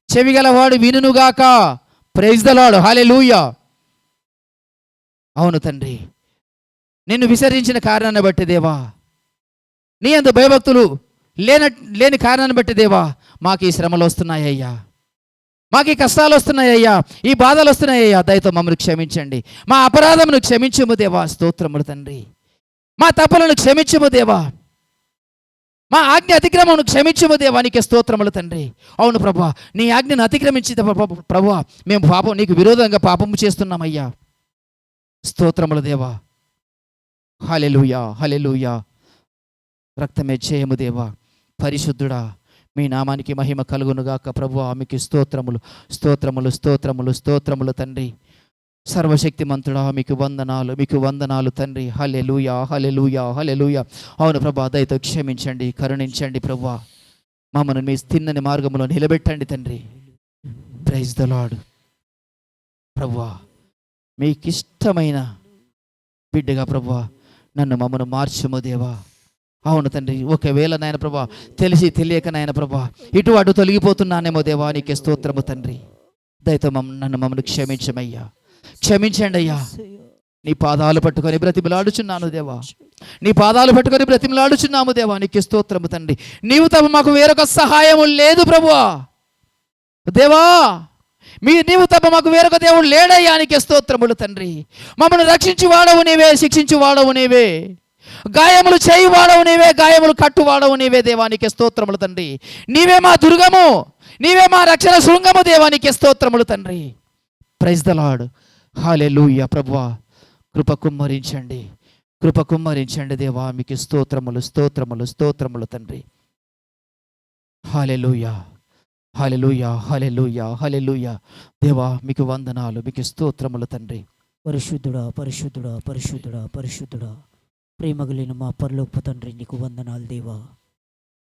చెవిగలవాడు వినుగాక. ప్రైజ్ ద లార్డ్, హల్లెలూయా. అవును తండ్రి, నిన్ను విసర్జించిన కారణాన్ని బట్టి దేవా, నీ అందు భయభక్తులు లేని కారణాన్ని బట్టి దేవా, మాకు ఈ శ్రమలు వస్తున్నాయ్యా, మాకు ఈ కష్టాలు వస్తున్నాయ్యా, ఈ బాధలు వస్తున్నాయ్యా. దయతో మమ్మల్ని క్షమించండి. మా అపరాధమును క్షమించుము దేవా. స్తోత్రములు తండ్రి. మా తప్పులను క్షమించుము దేవా. మా ఆజ్ఞ అతిక్రమమును క్షమించుము దేవా. నీకే స్తోత్రములు తండ్రి. అవును ప్రభా, నీ ఆజ్ఞను అతిక్రమించి ప్రభువా మేము పాపం నీకు విరోధంగా పాపము చేస్తున్నామయ్యా. స్తోత్రములు దేవా. హల్లెలూయా, హల్లెలూయా. రక్తమే చేయము దేవా. పరిశుద్ధుడా, మీ నామానికి మహిమ కలుగునుగాక. ప్రభువా మీకు స్తోత్రములు, స్తోత్రములు, స్తోత్రములు, స్తోత్రములు తండ్రి. సర్వశక్తిమంతుడా మీకు వందనాలు, మీకు వందనాలు తండ్రి. హల్లెలూయా, హల్లెలూయా, హల్లెలూయా. అవును ప్రభా, దయతో క్షమించండి, కరుణించండి ప్రభువా. మమ్మల్ని మీ తిన్నని మార్గంలో నిలబెట్టండి తండ్రి. Praise the Lord. ప్రభువా మీకిష్టమైన బిడ్డగా ప్రభువా నన్ను మమ్మను మార్చుము దేవా. అవును తండ్రి, ఒకవేళ నాయన ప్రభా తెలిసి తెలియక నాయన ప్రభా ఇటు అటు తొలగిపోతున్నానేమో దేవా, నీకే స్తోత్రము తండ్రి. దయతో నన్ను మమ్మల్ని క్షమించమయ్యా, క్షమించండి అయ్యా. నీ పాదాలు పట్టుకొని బ్రతిమలాడుచున్నాను దేవా, నీ పాదాలు పట్టుకొని బ్రతిమలాడుచున్నాము దేవా. నీకే స్తోత్రము తండ్రి. నీవు తప్ప మాకు వేరొక సహాయము లేదు ప్రభువా. దేవా నీవు తప్ప మాకు వేరొక దేవుడు లేడయ్యా. నీకే స్తోత్రములు తండ్రి. మమ్మల్ని రక్షించి వాడవు నీవే, శిక్షించి వాడవు నీవే, గాయములు చేయి వాడవు నీవే, గాయములు కట్టు వాడవు నీవే దేవా. నీకే స్తోత్రములు తండ్రి. నీవే మా దుర్గము, నీవే మా రక్షణ శృంగము దేవా. నీకే స్తోత్రములు తండ్రి. ప్రైజ్ ద లార్డ్, హల్లెలూయా. ప్రభువా కృప కుమ్మరించండి, కృప కుమ్మరించండి దేవా. మీకు స్తోత్రములు, స్తోత్రములు, స్తోత్రములు తండ్రి. హల్లెలూయా, హల్లెలూయా, హల్లెలూయా, హల్లెలూయా. దేవా మీకు వందనాలు, మీకు స్తోత్రములు తండ్రి. పరిశుద్ధుడా, పరిశుద్ధుడా, పరిశుద్ధుడా, పరిశుద్ధుడా, ప్రేమగలిగిన మా పరలోకపు తండ్రి నీకు వందనాలు దేవా.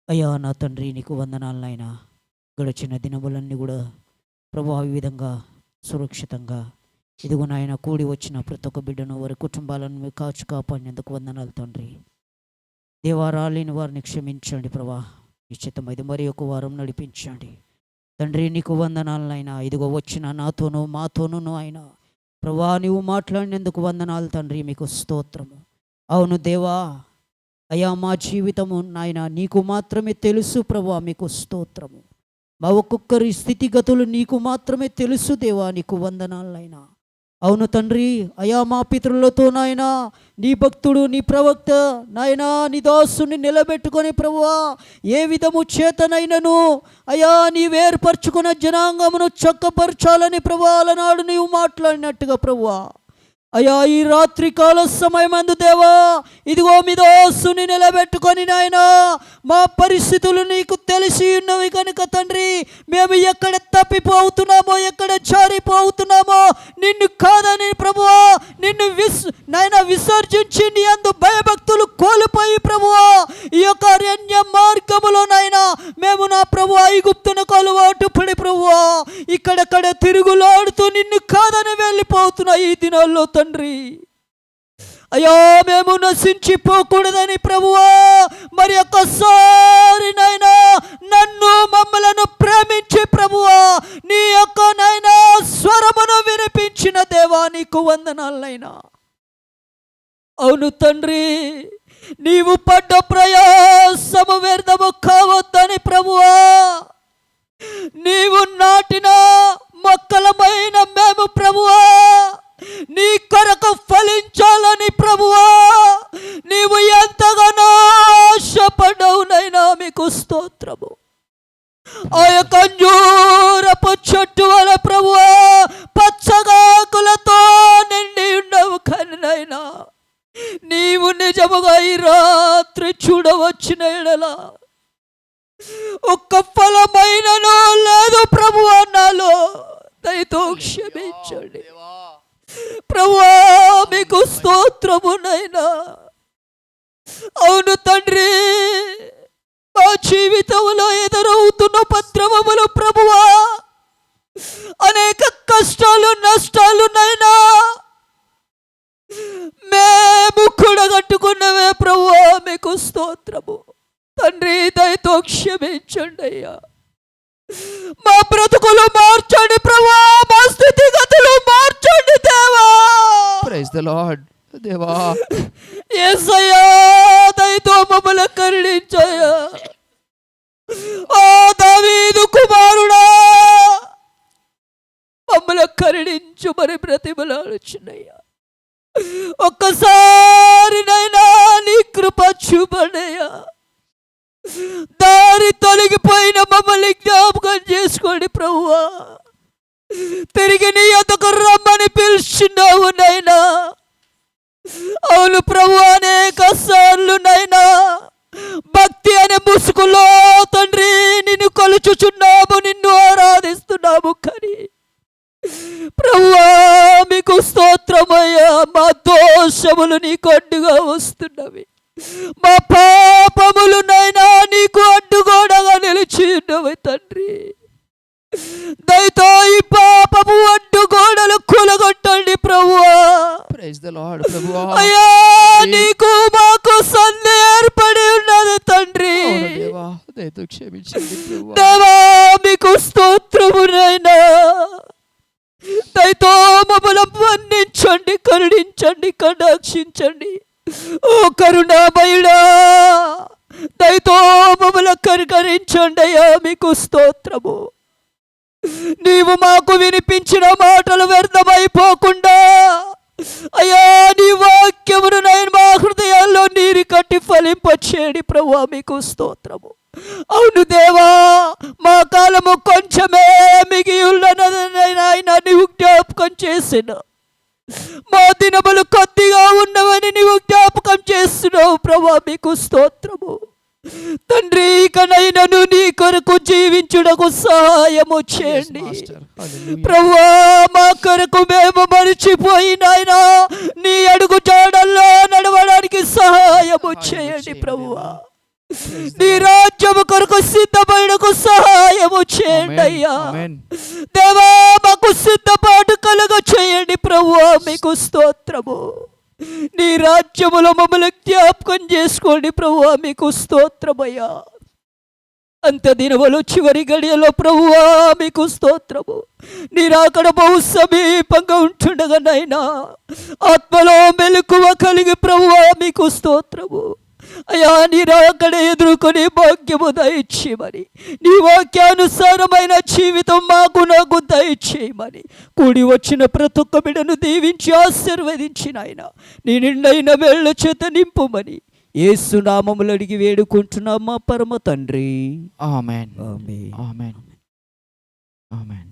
అయ్యా నా తండ్రి నీకు వందనాలు నాయనా. గడిచిన దినములన్నీ కూడా ప్రభా ఈ విధంగా సురక్షితంగా ఇదిగో నాయన కూడి వచ్చిన ప్రతి ఒక్క బిడ్డను వారి కుటుంబాలను మీరు కాపాడినందుకు వందనాలు తండ్రి. దేవా రాలేని వారిని క్షమించండి ప్రభా. నిశ్చితమైంది మరి ఒక వారం నడిపించండి తండ్రి. నీకు వందనాలు నాయన. ఇదిగో వచ్చిన నాతోనూ మాతోనూ ఆయన ప్రభా నీవు మాట్లాడినందుకు వందనాలు తండ్రి. మీకు స్తోత్రము. అవును దేవా, అయ్యా మా జీవితము నాయన నీకు మాత్రమే తెలుసు ప్రభా. మీకు స్తోత్రము. మా ఒక్కొక్కరి స్థితిగతులు నీకు మాత్రమే తెలుసు దేవా. నీకు వందనాలు నాయన. అవును తండ్రి, అయా మా పితరులతో నాయనా నీ భక్తుడు నీ ప్రవక్త నాయనా నీ దాసుని నిలబెట్టుకొని ప్రభువా ఏ విధము చేతనైనను అయా నీవు ఏర్పరచుకున్న జనాంగమును చక్కపరచాలని ప్రభువా అలనాడు నీవు మాట్లాడినట్టుగా ప్రభువా అయా ఈ రాత్రి కాల సమయమందు దేవా ఇదిగో మీ దాసుని నిలబెట్టుకొని నాయనా మా పరిస్థితులు నీకు తెలిసి ఉన్నవి కనుక తండ్రి మేము ఎక్కడ తప్పిపోతున్నామో ఎక్కడ జారిపోతున్నామో నిన్ను కాదని ప్రభువా నిన్ను నాయనా విసర్జించి నీ అందు భయభక్తులు కోల్పోయి ప్రభువా ఈ యొక్క అరణ్య మార్గములో నాయనా మేము నా ప్రభువా ఐగుప్తునకు అలవాటు పడి ప్రభువా ఇక్కడక్కడ తిరుగులాడుతూ నిన్ను కాదని వెళ్ళిపోతున్నా ఈ దినాల్లో తండ్రి. అయ్యో మేము నశించిపోకూడదని ప్రభువా మరి ఒక్కసారి నైనా నన్ను మమ్మలను ప్రేమించి ప్రభువా నీ యొక్క నైనా స్వరమును వినిపించిన దేవా నీకు వందనాలైనా. అవును తండ్రి, నీవు పడ్డ ప్రయాసము వ్యర్థము కావద్దని ప్రభువా నీవు నాటిన మొక్కలమైన మేము ప్రభువా నీ కొరకు ఫలించాలని ప్రభువా నీవు ఎంతగానో ఆశపడ్డావు నైనా మీకు స్తోత్రము. ఆ యొక్క అంజూరపు చెట్టు వల ప్రభువా పచ్చగాకులతో నిండి ఉండవు కానీ నైనా నీవు నిజముగా ఈ రాత్రి చూడవచ్చిన ఎడల ఒక్క ఫలమైనను లేదు ప్రభువా నాలో దయతో క్షమించండి ప్రభువా మీకు స్తోత్రమునైనా. అవును తండ్రి, మా జీవితంలో ఎదురవుతున్న ఉపద్రవములు ప్రభువా అనేక కష్టాలు నష్టాలు నైనా మీకు స్తోత్రము. తండ్రి దయతో క్షమించండి అయ్యా. మా బ్రతుకులు మార్చండి ప్రభువా, మా స్థితిగతులు మార్చండి దేవా. Praise the Lord. దేవా యేసయ్యా దయతో మమ్మల్ని కరుణించయ్యా. ఓ దావీదు కుమారుడా, మమ్మల్ని కరుణించు మరి బ్రతిమలాడుచున్నయ్యా. ఒక్కసారి నైనా నీ కృప చూపనయ్యా. దారి తొలగిపోయిన మమ్మల్ని జ్ఞాపకం చేసుకోండి ప్రభువా. తిరిగి నీ యొద్దకు రమ్మని పిలిచినావు నైనా. అవును ప్రభు, అనేక సార్లు నైనా భక్తి అనే ముసుగులో తండ్రి నిన్ను కొలుచుచున్నాము, నిన్ను ఆరాధిస్తున్నాము. కానీ ప్రభువా మీకు స్తోత్రమయ్యా, మా దోషములు నీకు అడ్డుగా వస్తున్నవి, మా పాపములు నైనా నీకు అడ్డుగోడగా నిలిచి ఉన్నవి. తండ్రి దయతో ఈ పాపము అడ్డుగోడలు కూలగొట్టండి ప్రభువా. Praise the Lord. ప్రభువా అయ్యా నీకు మాకు సంధి ఏర్పడి ఉన్నది తండ్రి. దేవా దయతో క్షమించండి ప్రభువా. దేవా మీకు స్తోత్రమునైనా. దయతో మమ్మల్ని మన్నించండి, కరుణించండి, కటాక్షించండి. ఓ కరుణామయుడా దయతో మమ్మల్ని కనికరించండి అయ్యా. మీకు స్తోత్రము. నీవు మాకు వినిపించిన మాటలు వ్యర్థమైపోకుండా అయ్యా నీ వాక్యమును నేను మా హృదయాల్లో నీరు కట్టి ఫలింపచేయండి ప్రభువా. మీకు స్తోత్రము. అవును దేవా, మా కాలము కొంచెమే మిగి ఉన్నదైనా నీవు జ్ఞాపకం చేసిన, మా దినములు కొద్దిగా ఉన్నవని నీవు జ్ఞాపకం చేస్తున్నావు ప్రభువా. మీకు స్తోత్రము. తండ్రి ఇకనైనను నీ కొరకు జీవించుటకు సహాయము చేయండి ప్రభువా. మా కొరకు మేము మరిచిపోయినైనా నీ అడుగు జాడల్లో నడవడానికి సహాయము చేయండి ప్రభువా. నీ రాజ్యము కొరకు సిద్ధపడకు సహాయము చేయండి అయ్యా. దేవా మాకు సిద్ధపాటు కలుగ చేయండి ప్రభువా. మీకు స్తోత్రము. నీ రాజ్యములో మమ్మల్ని జ్ఞాపకం చేసుకోండి ప్రభువా. మీకు స్తోత్రమయ్యా. అంత దినములు చివరి గడియలో ప్రభువా మీకు స్తోత్రము. నీరాకడ బహు సమీపంగా ఉంటుండగా నైనా ఆత్మలో మెలకువ కలిగి ప్రభువా మీకు స్తోత్రము. అయ్యా నీరాకడ ఎదుర్కొని భాగ్యము దయచేయమని, నీ వాక్యానుసారమైన జీవితం మాకు నాకు దయచేయమని కూడి వచ్చిన ప్రతి ఒక్క బిడ్డను దీవించి ఆశీర్వదించిన ఆయన నీ నిండైన వేళ్ల చేత నింపుమని యేసు నామములు అడిగి వేడుకుంటున్నాం మా పరమ తండ్రి. ఆమేన్. ఆమేన్. ఆమేన్. ఆమేన్.